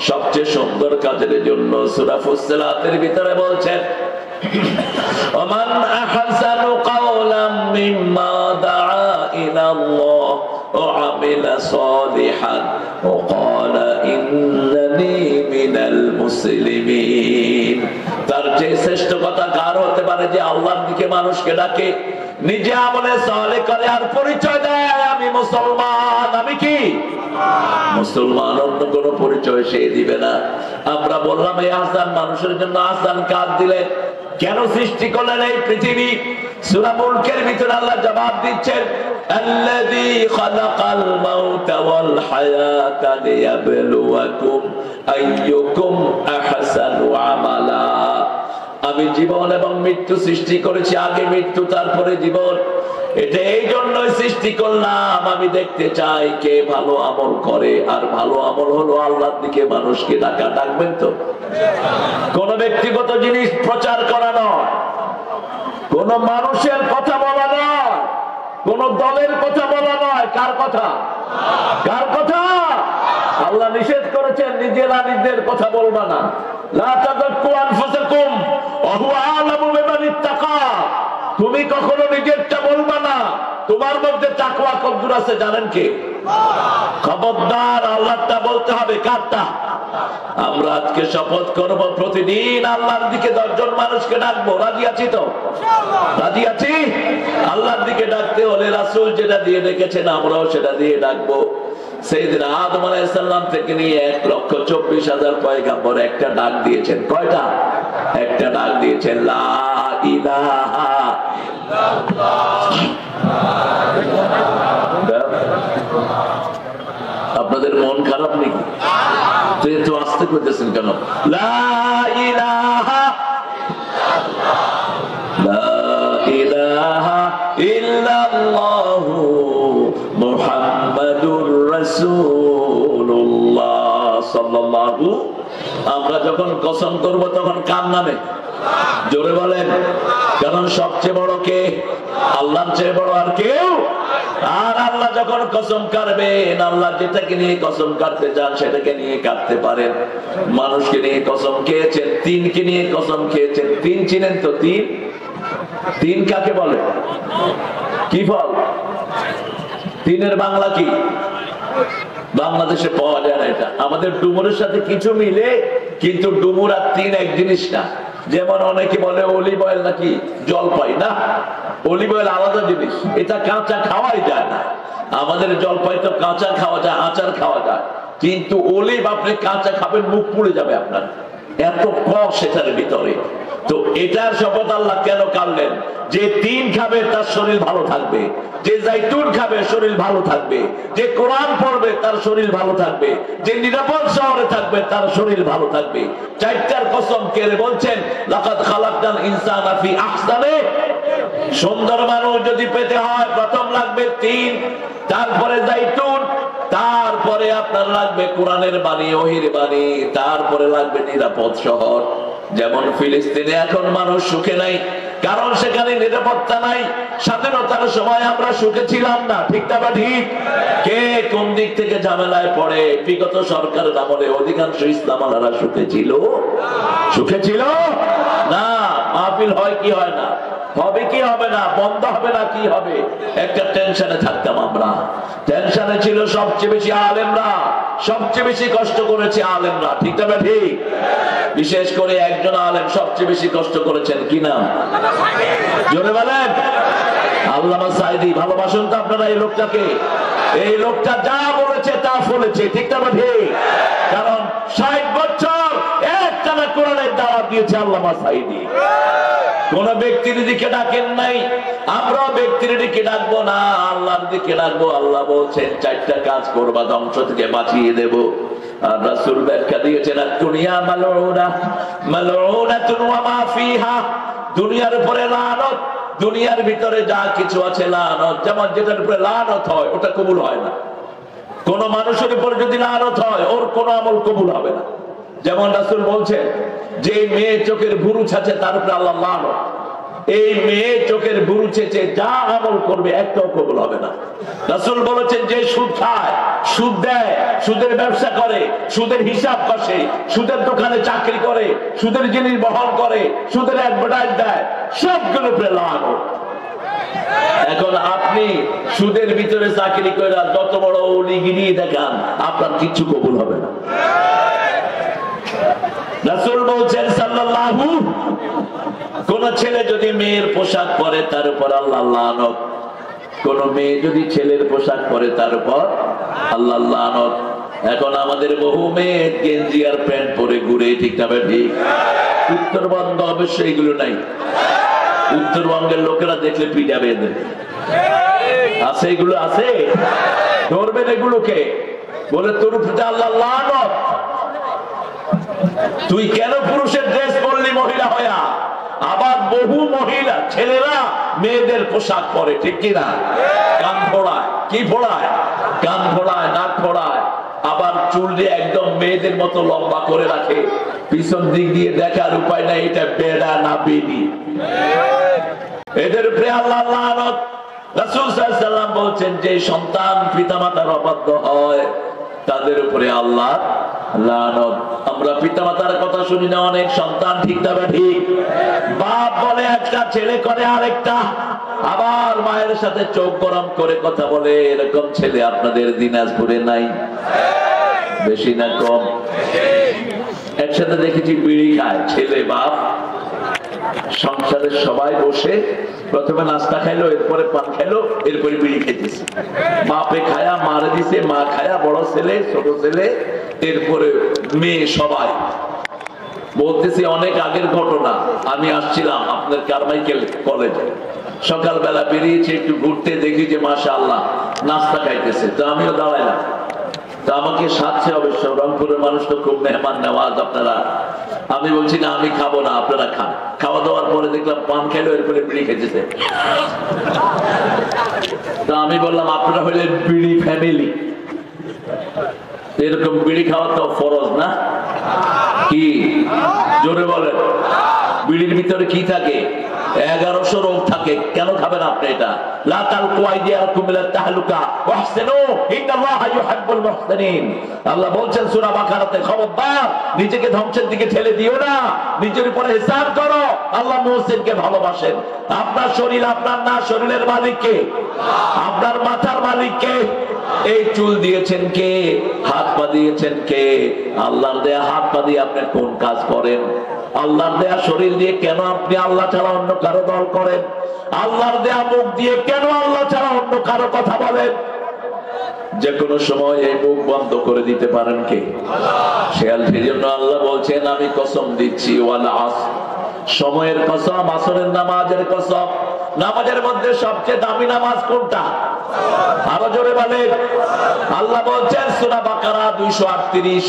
সবচেয়ে সুন্দর কাজের জন্য। সূরা ফুসসিলাতের ভিতরে বলছেন ওমান আহসানু কাওলাম মিম্মা দাআ ইলাল্লাহ ওয়া আমিলা সালিহান ওয়া ক্বালা ইন্নানী মিনাল মুসলিমিন। তার যে শ্রেষ্ঠ কথা কার হতে পারে যে আল্লাহর দিকে মানুষকে ডাকে, নিজে আমলে সালেহ করে আর পরিচয় দেয় আমি মুসলমান। আমি কি মুসলমান? অন্য কোন পরিচয় সে দিবে না। আমরা বললাম এই আহসান মানুষের জন্য আহসান কাজ দিলেন, কেন সৃষ্টি করলেন এই পৃথিবী? সূরা মুলকের ভিতরে আল্লাহ জবাব দিচ্ছেন আল্লাযী খালাকাল মাউতা ওয়াল হায়াতা লিয়াবলুয়াকুম আইয়ুকুম আহসানু আমালা। আমি জীবন এবং মৃত্যু সৃষ্টি করেছি, আগে মৃত্যু তারপরে জীবন। এটা এই জন্যই সৃষ্টি করলাম, আমি দেখতে চাই কে ভালো আমল করে। আর ভালো আমল হলো আল্লাহর দিকে মানুষকে ডাকা। ডাকবেন তো? কোন ব্যক্তিগত জিনিস প্রচার করা নয়, কোন মানুষের কথা বলা নয়, কোন দলের কথা বলা নয়। কার কথা? কার কথা? আল্লাহ নিষেধ করেছেন নিজেরা নিজের কথা বলবা না। লা তাযাক্কু আনফুসাকুম ওয়া হুয়া আ'লামু বিমান ইত্তাকা। তুমি কখনো নিজেরটা বলবা না, তোমার মধ্যে তাকওয়া কতদূর আছে জানেন কে? খবরদার, আল্লাহটা বলতে হবে। কারটা? আমরা আজকে শপথ করব প্রতিদিন আল্লাহর দিকে 10 জন মানুষকে ডাকবো। রাজি আছি তো? রাজি আছি? আল্লাহর দিকে ডাকতে হলে রাসূল যেটা দিয়ে ডেকেছেন আমরাও সেটা দিয়ে ডাকবো। সাইয়েদনা আদম আলাইহিস সালাম থেকে নিয়ে 1,24,000 পয়গম্বর একটা ডাক দিয়েছেন। কয়টা? একটা ডাক দিয়েছেন, লা ইলাহা ইল্লাল্লাহ। আপনাদের মন খারাপ নাকি? তো এত আস্তে করতেছেন কেন? লা ইলাহা ইল্লাল্লাহু মুহাম্মাদুর রাসূলুল্লাহ সাল্লাল্লাহু। আমরা যখন কসম করব তখন কার নামে? জোরে বলেন। কারণ সবচেয়ে বড় কে? আল্লাহর চেয়ে বড় আর কেউ। আর আল্লাহ যখন কসম কাটবেন, আল্লাহ যেটাকে নিয়ে কসম কাটতে চান সেটাকে নিয়ে কাটতে পারেন। মানুষকে নিয়ে কসম খেয়েছেন, তিনকে নিয়ে কসম খেয়েছেন। তিন চিনেন তো? তিন, তিন কাকে বলে? কি ফল? তিনের বাংলা কি? বাংলাদেশে পাওয়া যায় না এটা। আমাদের ডুমুরের সাথে কিছু মিলে, কিন্তু ডুমুর আর তিন এক জিনিস না। যেমন অনেকে বলে অলিভ অয়েল নাকি জলপাই, না, অলিভ অয়েল আলাদা জিনিস, এটা কাঁচা খাওয়াই যায় না। আমাদের জলপাই তো কাঁচা খাওয়া যায়, আচার খাওয়া যায়, কিন্তু অলিভ আপনি কাঁচা খাবেন মুখ পুড়ে যাবে আপনার, এত কষ এটার ভিতরে। তো এটার শপথ আল্লাহ কেন কাটলেন? যে তিন খাবে তার শরীর ভালো থাকবে, যে জাইতুন খাবে শরীর ভালো থাকবে, যে কোরআন পড়বে তার শরীর ভালো থাকবে, যে নিরাপদ শহরে থাকবে তার শরীর ভালো থাকবে। চারটার কসম কেড়ে বলছেন, লাকাদ খালাকনাল ইনসানা ফি আহসানি। সুন্দর মানুষ যদি পেতে হয় প্রথম লাগবে তিন, তারপরে জাইতুন, তারপরে আপনার লাগবে কোরআনের বাণী, ওহির বাণী, তারপরে লাগবে নিরাপদ শহর। যেমন ফিলিস্তিনে এখন মানুষ সুখে নাই, কারণ সেখানে নিরাপত্তা নাই। স্বাধীনতার সময় আমরা সুখে ছিলাম না, ঠিক না বা ঠিক? কে কোন দিক থেকে ঝামেলায় পড়ে? বিগত সরকারের আমলে অধিকাংশ ইসলামালারা সুখে ছিল? সুখে ছিল না। মাহফিল হয় কি হয় না, হবে কি হবে না, বন্ধ হবে না কি হবে, একটা টেনশনে থাকতাম আমরা। টেনশনে ছিল সবচেয়ে বেশি আলেমরা, সবচেয়ে বেশি কষ্ট করেছে আলেমরা, ঠিক না ঠিক? বিশেষ করে একজন আলেম সবচেয়ে বেশি কষ্ট করেছেন, কি নাম? জোরে বলেন। আল্লামা সাঈদী। ভালোবাসুন তো আপনারা এই লোকটাকে। এই লোকটা যা বলেছে তা ফলেছে, ঠিক না ঠিক? কারণ 60 বছর একটানা কোরআনের দাওয়াত দিয়েছে আল্লামা সাঈদী। কোন ব্যক্তির দিকে ডাকেন নাই, আমরাও ব্যক্তির দিকে ডাকবো না, আল্লাহর দিকে ডাকবো। আল্লাহ বলছেন চারটা কাজ করবা, ধ্বংস থেকে বাঁচিয়ে দেব। আর রাসূল ব্যাখ্যা দিয়েছেন, দুনিয়া মালউনা মালউনাতুন ওয়া মা ফিহা। দুনিয়ার উপরে লানত, দুনিয়ার ভিতরে যা কিছু আছে লানত। যেমন যেটার উপরে লানত হয় ওটা কবুল হয় না। কোন মানুষের উপর যদি লানত হয় ওর কোন আমল কবুল হবে না। যেমন রাসূল বলছেন, যে মেয়ে চোখের ভুরু ছাছে তার উপরে আল্লাহ লানত। এই মেয়ে চোখের ভুরু ছেচে যা আমল করবে একটাও কবুল হবে না। রাসূল বলেছেন, যে সুদ খায়, সুদ দেয়, সুদের ব্যবসা করে, সুদের হিসাব কষে, সুদের দোকানে চাকরি করে, সুদের জিনিস বহন করে, সুদের অ্যাডভার্টাইজ দেয়, সবগুলো উপরে লানত। এখন আপনি সুদের ভিতরে চাকরি করে যত বড় ওলিগিরি দেখান, আপনার কিচ্ছু কবুল হবে না। রাসূল বলছেন সাল্লাল্লাহু, কোন ছেলে যদি মেয়ের পোশাক পরে তার উপর আল্লাহ লানত, কোন মেয়ে যদি ছেলের পোশাক পরে তার উপর আল্লাহ লানত। এখন আমাদের বহু মেয়ে গেঞ্জি আর প্যান্ট পরে ঘুরে, ঠিক না ঠিক? উত্তরবঙ্গ অবশ্য এগুলো নাই। উত্তরবঙ্গের লোকেরা দেখলে পিটাবে, আছে এগুলো আছে, ধরবেন এগুলোকে, বলে তোর উপরে আল্লাহ লানত। তুই কেন পুরুষের ড্রেস পরলি মহিলা হইয়া? আবার বহু মহিলা ছেলেরা মেয়েদের পোশাক পরে, ঠিক কিনা? কান ফোড়ায়, কি ফোড়ায়? কান ফোড়ায়, নাক ফোড়ায়, আবার চুল দিয়ে একদম মেয়েদের মতো লম্বা করে রাখে, পিছন দিক দিয়ে দেখার উপায় নাই এটা বেড়া না বেড়ি। এদের উপরে আল্লাহ লানত। রাসূল সাল্লাল্লাহু আলাইহি ওয়াসাল্লাম বলছেন যে সন্তান পিতামাতার অবাধ্য হয় তাদের উপরে আল্লাহ লানত। আমরা পিতামাতার কথা শুনি না অনেক, সন্তান ঠিক তবে ঠিক, বাপ বলে একটা, ছেলে করে আরেকটা, আবার মায়ের সাথে চোখ গরম করে কথা বলে। এরকম ছেলে আপনাদের দিনাজপুরে নাই? বেশি না কম? একসাথে দেখেছি বিড়ি খায় ছেলে বাপ, সংসারের সবাই বসে প্রথমে নাস্তা খাইলো, এরপরে পান খাইলো, এরপরে বিড়ি খাইতেছে। বাপে খায়া মারে দিছে, মা খায়া, বড় ছেলে ছোট ছেলে, এরপরে মেয়ে, সবাই। বলতেছি অনেক আগের ঘটনা। আমি আসছিলাম আপনার কারমাইকেল কলেজে, সকালবেলা বেরিয়েছি একটু ঘুরতে, দেখি যে মাশাআল্লাহ নাস্তা খাইতেছে। তো আমিও দাঁড়াইলাম। তো আমাকে সাথে অবশ্য, রংপুরের মানুষ তো খুব মেহমান নেওয়াজ আপনারা। আমি বলছি না আমি খাবো না, আপনারা খান। খাওয়া দাওয়ার পরে দেখলাম পান খেলো, এরপরে বিড়ি খেতেছে। তো আমি বললাম আপনারা হইলেন বিড়ি ফ্যামিলি, এরকম বিড়ি খাওয়া তো ফরজ না? কি জোরে বলেন? বিড়ির ভিতরে কি থাকে? 1100 রোগ থাকে। কেন খাবেন আপনি এটা? লা তালকু আইদিয়াকুম ইলা তাহলুকা ওয়াহসিনু ইন্নাল্লাহা ইউহিব্বুল মুহসিনিন। আল্লাহ বলছেন সূরা বাকারাতে, খবরদার নিজেকে ধ্বংসের দিকে ঠেলে দিও না, নিজের উপরে হিসাব করো। আল্লাহ মুহসিনকে ভালোবাসেন। আপনার শরীর আপনার না, শরীরের মালিক কে? আপনার মাথার মালিক কে? এই চুল দিয়েছেন কে? হাত পা দিয়েছেন কে? আল্লাহর দেয়া হাত পা দিয়ে আপনি কোন কাজ করেন? আল্লাহর দেয়া শরীর দিয়ে কেন আপনি আল্লাহ ছাড়া অন্য কারো দল করেন? আল্লাহর দেয়া মুখ দিয়ে কেন আল্লাহ ছাড়া অন্য কারো কথা বলেন? যে কোনো সময় এই মুখ বন্ধ করে দিতে পারেন কে? সেই জন্য আল্লাহ বলছেন আমি কসম দিচ্ছি, ওয়াল আসর, সময়ের কসম, আসরের নামাজের কসম। নামাজের মধ্যে সবচেয়ে দামি নামাজ কোনটা? আরো জোরে বলেন। আল্লাহ বলছেন সূরা বাকারা 238,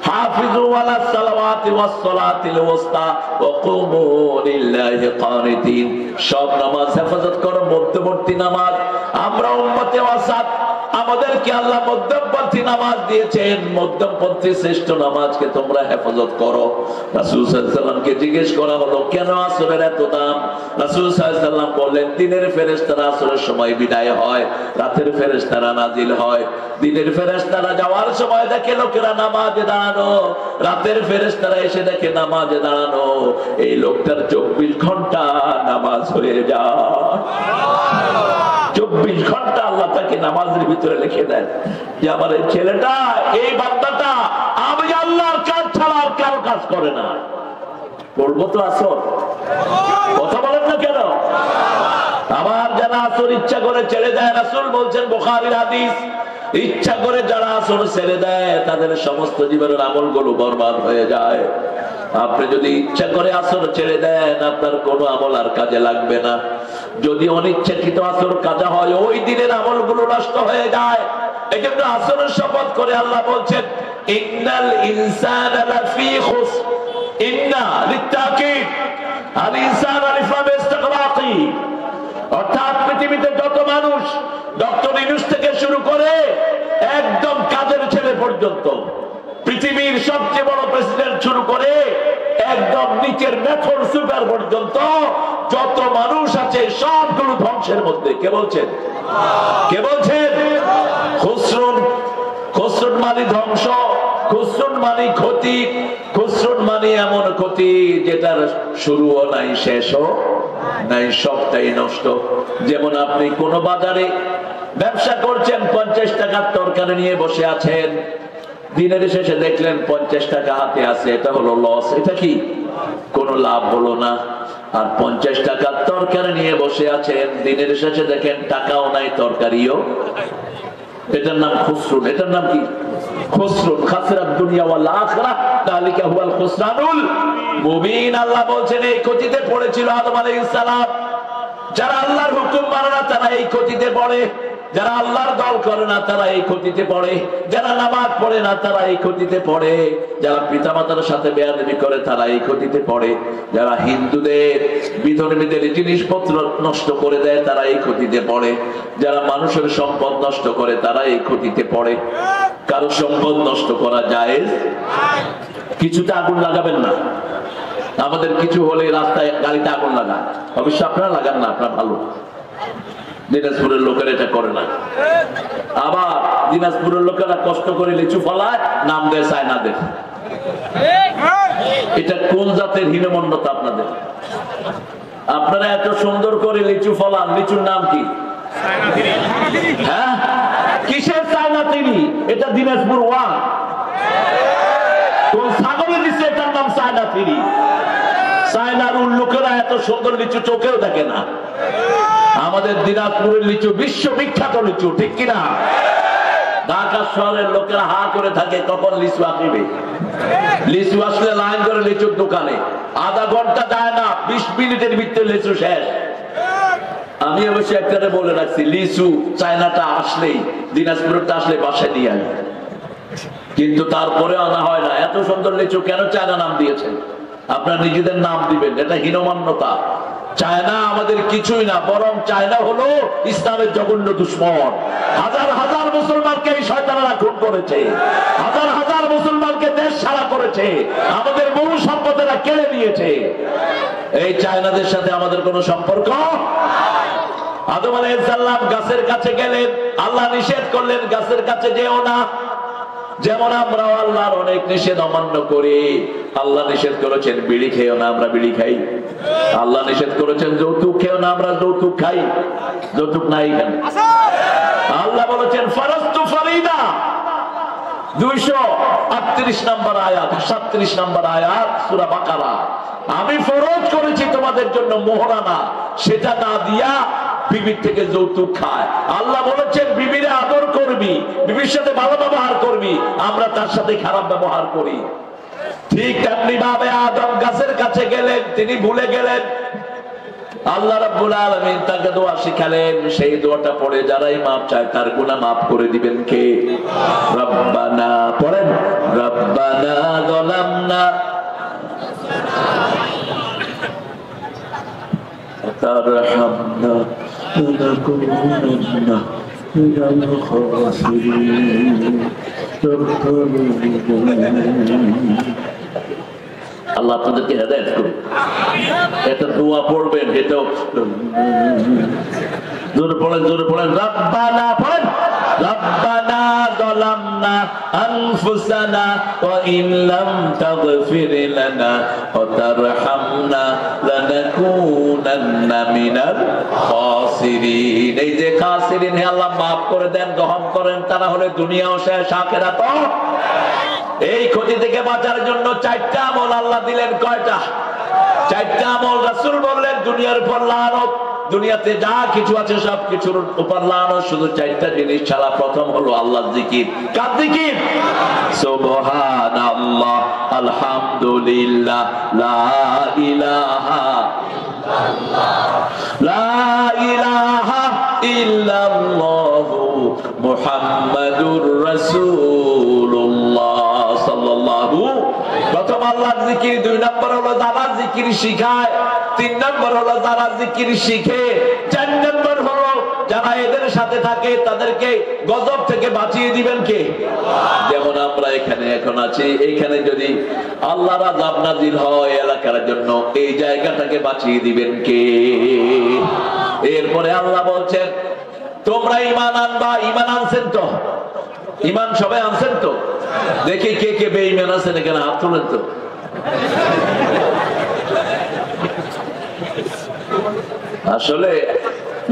হাফিজু আলাস সালাওয়াতি ওয়াস সালাতিল ওয়াসতা ওয়া কুমু লিল্লাহি কানিতিন। সব নামাজ হেফাজত করো, মধ্যবর্তী নামাজ। আমরা উম্মতে ওয়াসাত, আমাদেরকে আল্লাহ মধ্যমপন্থী নামাজ দিয়েছেন, মধ্যমপন্থী শ্রেষ্ঠ নামাজকে তোমরা হেফাজত করো। রাসূল সাল্লাল্লাহু আলাইহি ওয়াসাল্লামকে জিজ্ঞেস করা হলো কেন আসরের এত দাম? রাসূল সাল্লাল্লাহু আলাইহি ওয়াসাল্লাম বললেন দিনের ফেরেশতারা আসরের সময় বিদায় হয়, রাতের ফেরেশতারা নাজিল হয়। দিনের ফেরেশতারা যাওয়ার সময় দেখে লোকেরা নামাজে দাঁড়ানো, রাতের ফেরেশতারা এসে দেখে নামাজে দাঁড়ানো। এই লোকটার 24 ঘন্টা নামাজ হয়ে যায়। 24 ঘন্টা আল্লাহ তাকে নামাজের ভিতরে লিখে দেন যে আমার এই ছেলেটা, এই বান্দাটা আমি আল্লাহর কাজ ছাড়া আর কারো কাজ করে না। বলবো তো আসর, কথা বলেন না কেন? আবার যারা আসর ইচ্ছা করে ছেড়ে দেয়, রাসূল বলছেন বুখারীর হাদিস, ইচ্ছা করে যারা আসর ছেড়ে দেয় তাদের সমস্ত জীবনের আমলগুলো বরবাদ হয়ে যায়। আপনি যদি ইচ্ছা করে আসর ছেড়ে দেন আপনার কোনো আমল আর কাজে লাগবে না। যদি অনিচ্ছাকৃত আসর কাজা হয় ওই দিনের আমলগুলো নষ্ট হয়ে যায়। এই জন্য আসরের শপথ করে আল্লাহ বলছেন ইন্নাল ইনসানা লাফি খুসর, ইন্না লিতাকিদ আল ইনসান আলিফা ইস্তিগরাকি। অর্থাৎ পৃথিবীতে যত মানুষ, ডক্টর ইউনূস থেকে শুরু করে একদম কাজের ছেলে পর্যন্ত, পৃথিবীর সবচেয়ে বড় প্রেসিডেন্ট শুরু করে একদম নিচের মেথর সুপার পর্যন্ত যত মানুষ আছে সবগুলো ধ্বংসের মধ্যে। কে বলছেন? কে বলছেন? খুসরুন। খুসরুন মানে ধ্বংস, খুসরুন মানে ক্ষতি, খুসরুন মানে এমন ক্ষতি যেটার শুরুও নাই শেষও নাই, সবটাই নষ্ট। যেমন আপনি কোন বাজারে ব্যবসা করছেন, 50 টাকার তরকারি নিয়ে বসে আছেন, দিনের শেষে দেখলেন 50 টাকা হাতে আছে, এটা হলো লস। এটা কি? কোনো লাভ হলো না। আর 50 টাকার তরকারি নিয়ে বসে আছেন, দিনের শেষে দেখেন টাকাও নাই, তরকারিও। এটার নাম খুসরুন। এটার নাম কি? খুসরুন। খাসরাত দুনিয়া ওয়াল আখিরাহ, যালিকা হুয়াল খুসরানুল মুবিন। আল্লাহ বলছেন এই ক্ষতিতে পড়েছিল আদম আলাইহিস সালাম। যারা আল্লাহর হুকুম মানে না তারা এই ক্ষতিতে পড়ে, যারা আল্লাহর দল করে না তারা এই ক্ষতিতে পড়ে, যারা নামাজ পড়ে না তারা এই ক্ষতিতে পড়ে, যারা পিতামাতার সাথে বেয়াদবি করে তারা এই ক্ষতিতে পড়ে, যারা হিন্দুদের বিধর্মীদের জিনিসপত্র নষ্ট করে দেয় তারা এই ক্ষতিতে পড়ে, যারা মানুষের সম্পদ নষ্ট করে তারা এই ক্ষতিতে পড়ে। কারো সম্পদ নষ্ট করা জায়েজ? কিছুতে আগুন লাগাবেন না, আমাদের কিছু হলে রাস্তায় গাড়িতে আগুন লাগান, অবশ্য আপনারা লাগান না, আপনারা ভালো। দিনাজপুরের লোকেরা এটা করে না। আবার দিনাজপুরের লোকেরা কষ্ট করে লিচু ফলায়, নাম দেয় চায়নাদের। এটা কোন জাতের হীনমন্যতা আপনাদের? আপনারা এত সুন্দর করে লিচু ফলান, লিচুর নাম কি? হ্যাঁ, কিসের চায়না তিনি? এটা দিনাজপুর ওয়ান। কোন ছাগলে দিচ্ছে এটার নাম চায়না ফিরি? চায়নার লোকেরা এত সুন্দর লিচু চোখেও দেখে না। আমাদের দিনাজপুরের লিচু বিশ্ববিখ্যাত লিচু, ঠিক কিনা? ঢাকা শহরের লোকেরা হা করে থাকে কখন লিচু আসবে। লিচু আসলে লাইন করে লিচুর দোকানে, আধা ঘন্টা যায় না, 20 মিনিটের ভিতরে লিচু শেষ। আমি অবশ্য একটা বলে রাখছি, লিচু চায়নাটা আসলেই, দিনাজপুরটা আসলে বাসায় নিয়ে আনি, কিন্তু তারপরে আনা হয় না। এত সুন্দর লিচু কেন চায়না নাম দিয়েছেন? আপনারা নিজেদের নাম দিবেন, এটা হীনমান্যতা। চায়না আমাদের কিছুই না, বরং চায়না হলো ইসলামের জঘন্য দুশ্মন। হাজার হাজার মুসলমানকে এই শয়তানেরা খুন করেছে, হাজার হাজার মুসলমানকে দেশ ছাড়া করেছে, আমাদের বহু সম্পদেরা কেড়ে নিয়েছে। এই চায়নাদের সাথে আমাদের কোনো সম্পর্ক। আদম আলাইহিস সালাম গাছের কাছে গেলেন, আল্লাহ নিষেধ করলেন গাছের কাছে যেও না। যেমন আমরা আল্লাহর অনেক নিষেধ অমান্য করি। আল্লাহ নিষেধ করেছেন বিড়ি খেও না, আমরা বিড়ি খাই। আল্লাহ নিষেধ করেছেন যৌতুক খেও না, আমরা যৌতুক খাই। যৌতুক নাই কেন? আল্লাহ বলেছেন ফারাস্তু ফারিদা, 238 নম্বর আয়াত, 37 নম্বর আয়াত সূরা বাকারা। আমি ফরজ করেছি তোমাদের জন্য মোহরানা, সেটা না দিয়া বিবির থেকে যৌতুক খায়। আল্লাহ বলেছেন বিবিরে আদর করবি, বিবির সাথে ভালো ব্যবহার করবি, আমরা তার সাথে খারাপ ব্যবহার করি। ঠিক তেমনি ভাবে আদম গাছের কাছে গেলেন, তিনি ভুলে গেলেন। আল্লাহ রাব্বুল আলামিন তাকে দোয়া শিখালেন, সেই দোয়াটা পড়ে যারাই মাপ চায় তার গুনাহ মাফ করে দিবেন কে? রব্বানা পড়েন, রব্বানা যালামনা তারহামনা লানাকুনান্না মিনাল খাসিরিন। আল্লাহ আপনাদেরকে হেদায়েত করুন। এটা দোয়া পড়বেন, এটাও জোরে পড়েন, জোরে পড়েন, রব্বানা পড়েন, রব্বানা যালামনা আনফুসানা ওয়া ইন লাম তাগফির লানা ওয়া তারহামনা লানাকুনান্না মিনাল খাসিরিন। এই যে খাসিরিন, হে আল্লাহ মাফ করে দেন, গ্রহণ করেন, তারা হলে দুনিয়াও শেষ, আখিরাতও। এই ক্ষতি থেকে বাঁচার জন্য 4টা আমল আল্লাহ দিলেন। কয়টা? 4টা আমল। রাসূল বললেন দুনিয়ার উপর লানত, দুনিয়াতে যা কিছু আছে সব কিছুর উপর লানত, শুধু 4টা জিনিস ছাড়া। প্রথম হলো আল্লাহর জিকির। কার জিকির? সুবহানাল্লাহ, আলহামদুলিল্লাহ, লা ইলাহা লা ইলাহা ইল্লাল্লাহু মুহাম্মাদুর রাসূলুল্লাহ সাল্লাল্লাহু। প্রথম আল্লাহর জিকির। 2 নম্বর হলো যারা জিকির শিখায়, 3 নম্বর হলো যারা জিকির শিখে, 4 নম্বর হলো যারা এদের সাথে থাকে তাদেরকে গজব থেকে বাঁচিয়ে দিবেন কে? যেমন আমরা এখানে এখন আছি, এইখানে যদি আল্লাহর আযাব নাযিল হয় এলাকার জন্য, এই জায়গাটাকে বাঁচিয়ে দিবেন কে? এরপরে আল্লাহ বলছেন তোমরা ঈমান আনবা। ঈমান আনছেন তো? ঈমান সবাই আনছেন তো? দেখি কে কে বেঈমান আছেন, এখানে হাত তুলেন তো। আসলে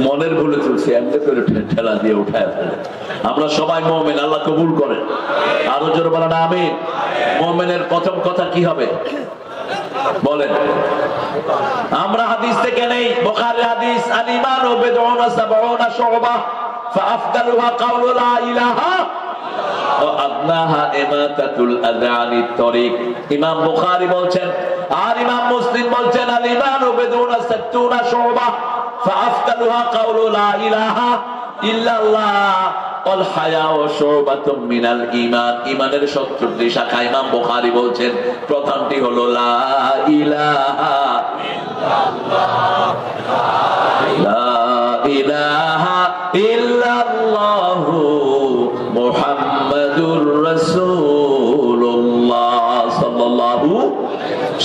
মনের ভুলে তুলছি, এমনি করে ঠেলা দিয়ে উঠায় ফেলে। আমরা সবাই মুমিন, আল্লাহ কবুল করেন। আরো জোরে বলেন আমিন। মুমিনের প্রথম কথা কি হবে বলেন? আমরা হাদিস থেকে নেই, বুখারী হাদিস, আল ঈমানু বিদউনা সাবউনা শুবা ফাআফদালুহা কাওলু লা ইলাহা ওয়া আদনাহা ইমাতাতুল আযা আনিত তরিক। ইমাম বুখারী বলছেন, আর ইমাম মুসলিম বলছেন, আল ঈমানু বিদউনা সাত্তুনা শুবা ফাআফদালুহা কাওলু লা ইলাহা ইল্লাল্লাহ ওয়াল হায়াউ শুবাতুম মিনাল ঈমান। ঈমানের 70টি শাখা। ইমাম বুখারী বলছেন প্রথমটি হলো লা ইলাহা ইল্লাল্লাহ, লা ইলাহা ইল্লাল্লাহু মুহাম্মাদুর রাসূলুল্লাহ সাল্লাল্লাহু।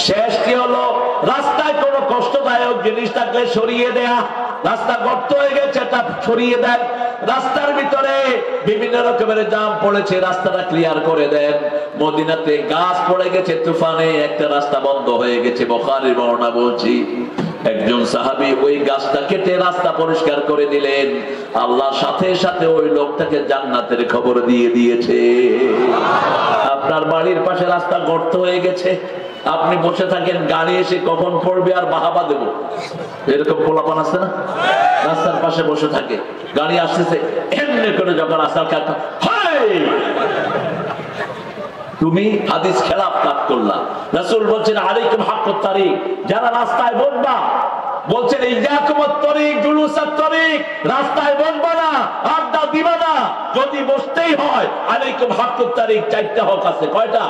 শেষটি হলো রাস্তায় কোনো কষ্টদায়ক জিনিস থাকলে সরিয়ে দেয়া, রাস্তা গর্ত হয়ে গেছে তা সরিয়ে দেন, রাস্তার ভিতরে বিভিন্ন রকমের জাম পড়েছে রাস্তাটা ক্লিয়ার করে দেন। মদিনাতে গাছ পড়ে গেছে তুফানে, একটা রাস্তা বন্ধ হয়ে গেছে, বুখারীর বর্ণনা বলছি। একজন সাহাবী ওই গাছটা কেটে রাস্তা পরিষ্কার করে দিলেন, আল্লাহ সাথে সাথে ওই লোকটাকে জান্নাতের খবর দিয়ে দিয়েছে। আপনার বাড়ির পাশে রাস্তা গর্ত হয়ে গেছে, আপনি বসে থাকেন, গাড়ি এসে কখন পড়বে আর বাহাবা দেব, এরকম পোলাপান আছে না? রাস্তার পাশে বসে থাকে, গাড়ি আসতেছে, এমনি করে যখন আসার কাজ, তুমি হাদিস খেলাফ কাজ করলা। রাসূল বলছেন আলাইকুম হাক্কুত তারিক, যারা রাস্তায় বসবা, বলছেন ইয়াকুমুত তারিক জুলুসাত তারিক, রাস্তায় বসবা না, আড্ডা দিবা না, যদি বসতেই হয় আলাইকুম হাক্কুত তারিক, চারটা হক আছে। কয়টা?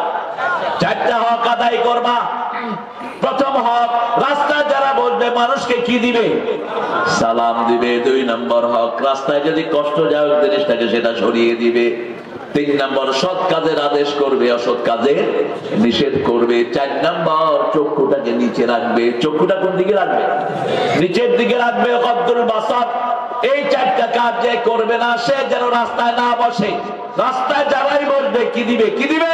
চারটা হক আদায় করবা। প্রথম হক, রাস্তায় যারা বসবে মানুষকে কি দিবে? সালাম দিবে। 2 নম্বর হক, রাস্তায় যদি কষ্টদায়ক জিনিস থাকে সেটা সরিয়ে দিবে। 3 নম্বর, সৎ কাজের আদেশ করবে, অসৎ কাজের নিষেধ করবে। 4 নম্বর, চক্ষুটাকে নিচে রাখবে। চক্ষুটা কোন দিকে রাখবে? নিচের দিকে রাখবে। গদ্দুল বাসার, এই 4টা কাজ যে করবে না সে যেন রাস্তায় না বসে। রাস্তায় যারাই বসবে কি দিবে? কি দিবে?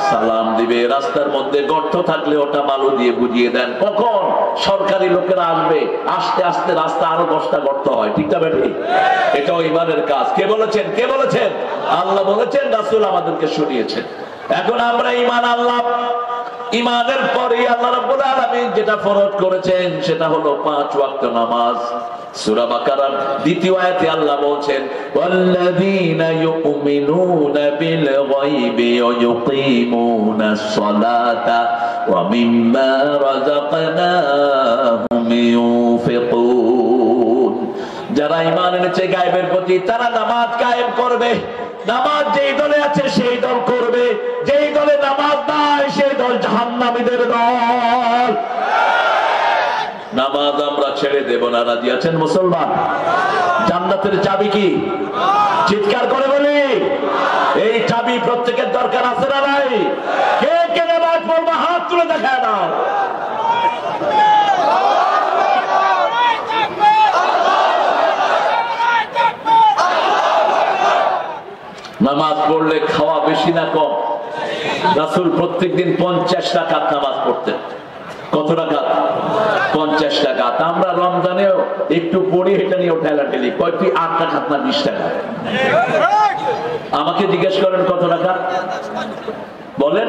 সালাম দিবে। রাস্তার মধ্যে গর্ত থাকলে ওটা বালু দিয়ে বুঝিয়ে দেন। কখন সরকারি লোকেরা আসবে, আস্তে আস্তে রাস্তা আরো 10টা গর্ত হয়, ঠিক না বেটি? এটাও ইমানের কাজ। কে বলেছেন? কে বলেছেন? আল্লাহ বলেছেন, রাসূল আমাদেরকে শুনিয়েছেন। এখন আমরা ঈমান আনলাম, ঈমানের পরে আল্লাহ রাব্বুল আলামিন যেটা ফরজ করেছেন সেটা হলো 5 ওয়াক্ত নামাজ। সূরা বাকারার 2য় আয়াতে আল্লাহ বলেন, ওয়াল্লাযীনা ইউমিনুনা বিল গায়বি ওয়া ইউকিমুনাস সালাতা ওয়া মিম্মা রাযাকনাহুম ইউনফিকুন। যারা ঈমান এনেছে গায়বের প্রতি, তারা নামাজ কায়েম করবে। নামাজ যেই দলে আছে সেই দল করবে, যেই দলে নামাজ নাই সেই দল জাহান্নামীদের দল। নামাজ আমরা ছেড়ে দেব না। রাজি আছেন মুসলমান? জান্নাতের চাবি কি? চিৎকার করে বলি, এই চাবি প্রত্যেকের দরকার আছে না নাই? কে কে নামাজ পড়বে হাত তুলে দেখা দাও। নামাজ পড়লে খাওয়া বেশি না কম? রাসূল প্রত্যেকদিন 50 রাকাত নামাজ পড়তেন। কত রাকাত? 50 রাকাত। আমরা রমজানেও একটু পড়ি, এটা নিয়ে ঠেলাঠেলি, কয়টি 8 রাকাত না 20 রাকাত? আমাকে জিজ্ঞেস করেন কত রাকাত বলেন,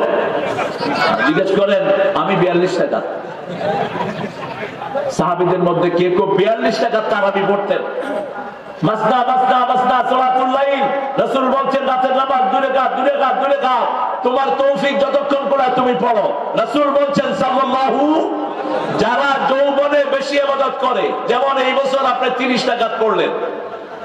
জিজ্ঞেস করেন। আমি 42 রাকাত। সাহাবীদের মধ্যে কে কেউ 42 রাকাত তারাবি পড়তেন। মাসনা মাসনা মাসনা সালাতুল লাইল, রাসূল বলেন রাতের নামাজ 2 রাকাত 2 রাকাত 2 রাকাত, তোমার তৌফিক যতক্ষণ পড়ায় তুমি পড়ো। রাসূল বলেন সাল্লাল্লাহু, যারা যৌবনে বেশি ইবাদত করে, যেমন এই বছর আপনি 30 রাকাত পড়লেন,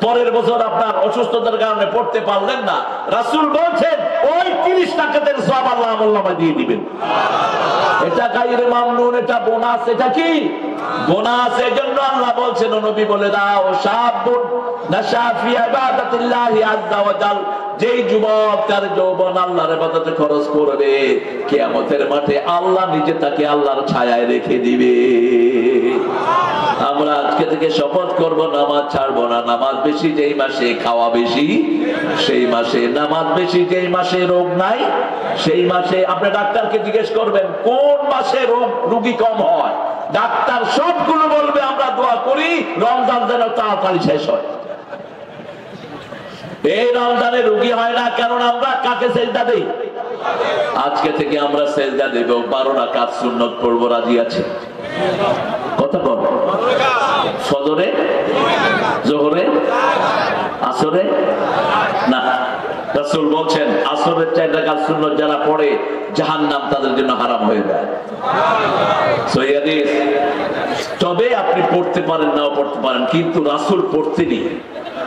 পরের বছর আপনার অসুস্থতার কারণে পড়তে পারলেন না, রাসূল বলেন ওই 30 রাকাতের সওয়াব আল্লাহ আমলনামায় দিয়ে দিবেন। এটা গায়রে মামনুন, এটা বোনাস। এটা কি? বোনাস। এজন্য আল্লাহ বলছেন, নবী বলে দাও, শাবুন নাশা ফি ইবাদাতিল্লাহি আযজা ওয়া জাল, যেই যুবক তার যৌবন আল্লাহর ইবাদতে খরচ করবে, কিয়ামতের মাঠে আল্লাহ নিজে তাকে আল্লাহর ছায়ায় রেখে দিবে। আমরা আজকে থেকে শপথ করব, নামাজ ছাড়বো না। নামাজ বেশি যেই মাসে, খাওয়া বেশি সেই মাসে। নামাজ বেশি যেই মাসে, রোগ নাই সেই মাসে। আপনি ডাক্তারকে জিজ্ঞেস করবেন কোন মাসে রোগী কম হয়, ডাক্তার সবগুলো বলবে আমরা দোয়া করি রমজান যেন তাড়াতাড়ি শেষ হয়। এই রমজানে রোগী হয় না, কারণ আমরা কাকে সেজদা দেই? আজকে থেকে আমরা সেজদা দেব, 12 রাকাত সুন্নত পড়ব। রাজি আছে? কত কম? ফজরে, জোহরে, আসরে না। রাসূল বলেন আসরের 4 রাকাত সুন্নত যারা পড়ে জাহান্নাম তাদের জন্য হারাম হয়ে যায়। সহিহ হাদিস। তবে আপনি পড়তে পারেন নাও পড়তে পারেন, কিন্তু রাসূল পড়তেনি।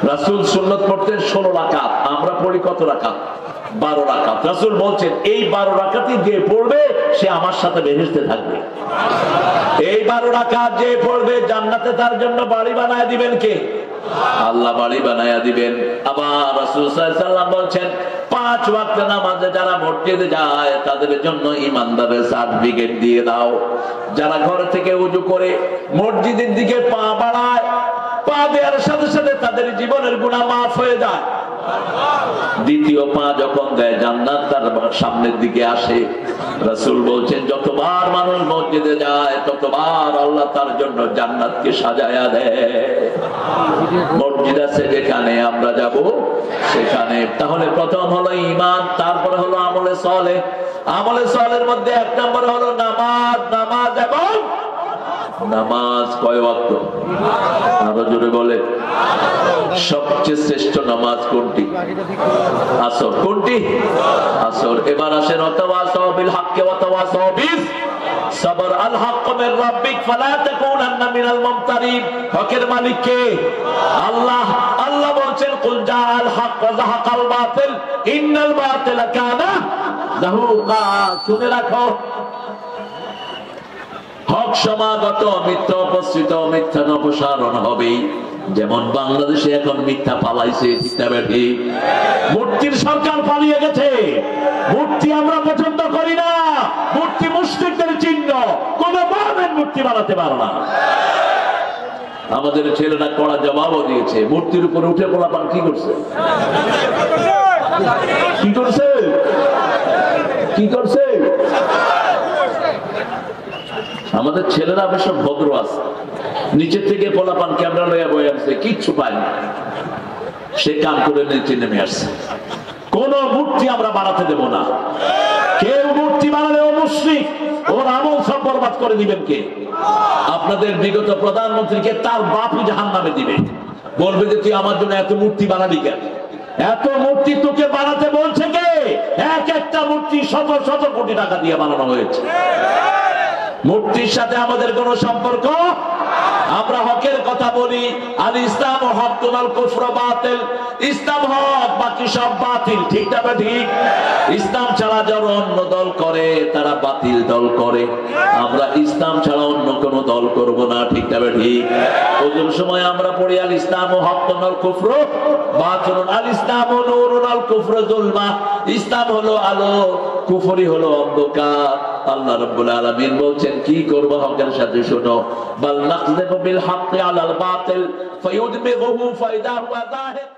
রাসূল সুন্নত পড়তেন 16 রাকাত, আমরা পড়ি কত রাকাত? 12 রাকাত। রাসূল বলছেন এই 12 রাকাতই যে পড়বে সে আমার সাথে বেহেশতে থাকবে। এই 12 রাকাত যে পড়বে জান্নাতে তার জন্য বাড়ি বানায় দিবেন কে? আল্লাহ বাড়ি বানায়া দিবেন। আবার রাসূল সাল্লাল্লাহু আলাইহি ওয়াসাল্লাম বলছেন 5 ওয়াক্ত নামাজে যারা মসজিদে যায় তাদের জন্য ইমানদারের সার্টিফিকেট দিয়ে দাও। যারা ঘর থেকে ওযু করে মসজিদের দিকে পা বাড়ায়, পা দেওয়ার সাথে সাথে তাদের জীবনের গুনাহ মাফ হয়ে যায়। দ্বিতীয় পা যখন দেয় জান্নাত তার সামনের দিকে আসে। রাসূল বলছেন যতবার মানুষ মসজিদে যায় ততবার আল্লাহ তার জন্য জান্নাতকে সাজায়া দেয়। মসজিদ আছে যেখানে আমরা যাব সেখানে। তাহলে প্রথম হলো ঈমান, তারপরে হলো আমলে সালেহ। আমলে সালেহের মধ্যে 1 নম্বর হলো নামাজ। নামাজ এবং নামাজ কয় ওয়াক্ত? আরো জোরে বলে। সবচেয়ে শ্রেষ্ঠ নামাজ কোনটি? আসর। কোনটি? আসর। এবার আসেন ওয়াতাওয়াসাউ বিল হাক্কি ওয়াতাওয়াসাউ বিস সবর। আল হক মির রাব্বিক ফালা তাকুনান্না মিনাল মুমতারিন। হকের মালিক কে? আল্লাহ। আল্লাহ বলেন কুল জাআল হক ওয়া যাহাকাল বাতিল ইন্নাল বাতিলা কানা যাহুকা। শুনে রাখো, হক সমাগত, মিথ্যা উপস্থিত, মিথ্যা অপসারণ হবে। যেমন বাংলাদেশে এখন মিথ্যা পালাইছে, ঠিক? মূর্তির সরকার পালিয়ে গেছে। মূর্তি আমরা পছন্দ করি না, মূর্তি মুশরিকদের চিহ্ন। কোন মুমিন মূর্তি বানাতে পারে না। আমাদের ছেলেরা কড়া জবাবও দিয়েছে। মূর্তির উপরে উঠে পোলাপান কি করছে? কি করছে? কি করছে? আমাদের ছেলেরা বেশ ভদ্র আছে। নিচে থেকে পোলাপান ক্যামেরা লইয়া বয়ে আসছে, কিচ্ছু পায়নি, সে কাম করে নিচে নেমে আসছে। কোন মূর্তি আমরা বানাতে দেব না। কেউ মূর্তি বানালে ও মুশরিক, ওর আমল সব বরবাদ করে দিবেন কে? আপনাদের বিগত প্রধানমন্ত্রীকে তার বাপই জাহান্নামে দিবে। বলবে যে তুই আমার জন্য এত মূর্তি বানালি কেন? এত মূর্তি তোকে বানাতে বলছে কে? এক একটা মূর্তি শত শত কোটি টাকা দিয়ে বানানো হয়েছে। মূর্তির সাথে আমাদের কোন সম্পর্ক। আমরা হকের কথা বলি। আল ইসলাম হক ওয়াল কুফর বাতিল। ইসলাম হক, বাকি সব বাতিল। ঠিক না ঠিক? ইসলাম ছাড়া যারা অন্য দল করে তারা বাতিল দল করে। আমরা ইসলাম ছাড়া অন্য কোন দল করব না। ঠিক না ঠিক? ওজোর সময় আমরা পড়ি আল ইসলাম হক ওয়াল কুফর বাতিল। আল ইসলাম নূরুন আল কুফর যুলমা। ইসলাম হলো আলো, কুফরি হলো অন্ধকার। আল্লাহ রাব্বুল আলামিন বলছেন কি করব হকের সাথে? শোনো, বাল নাকযিবু বিল হাক্কি আলাল বাতিল ফায়ুদমিগুহু ফাইদা হুয়া যাহির।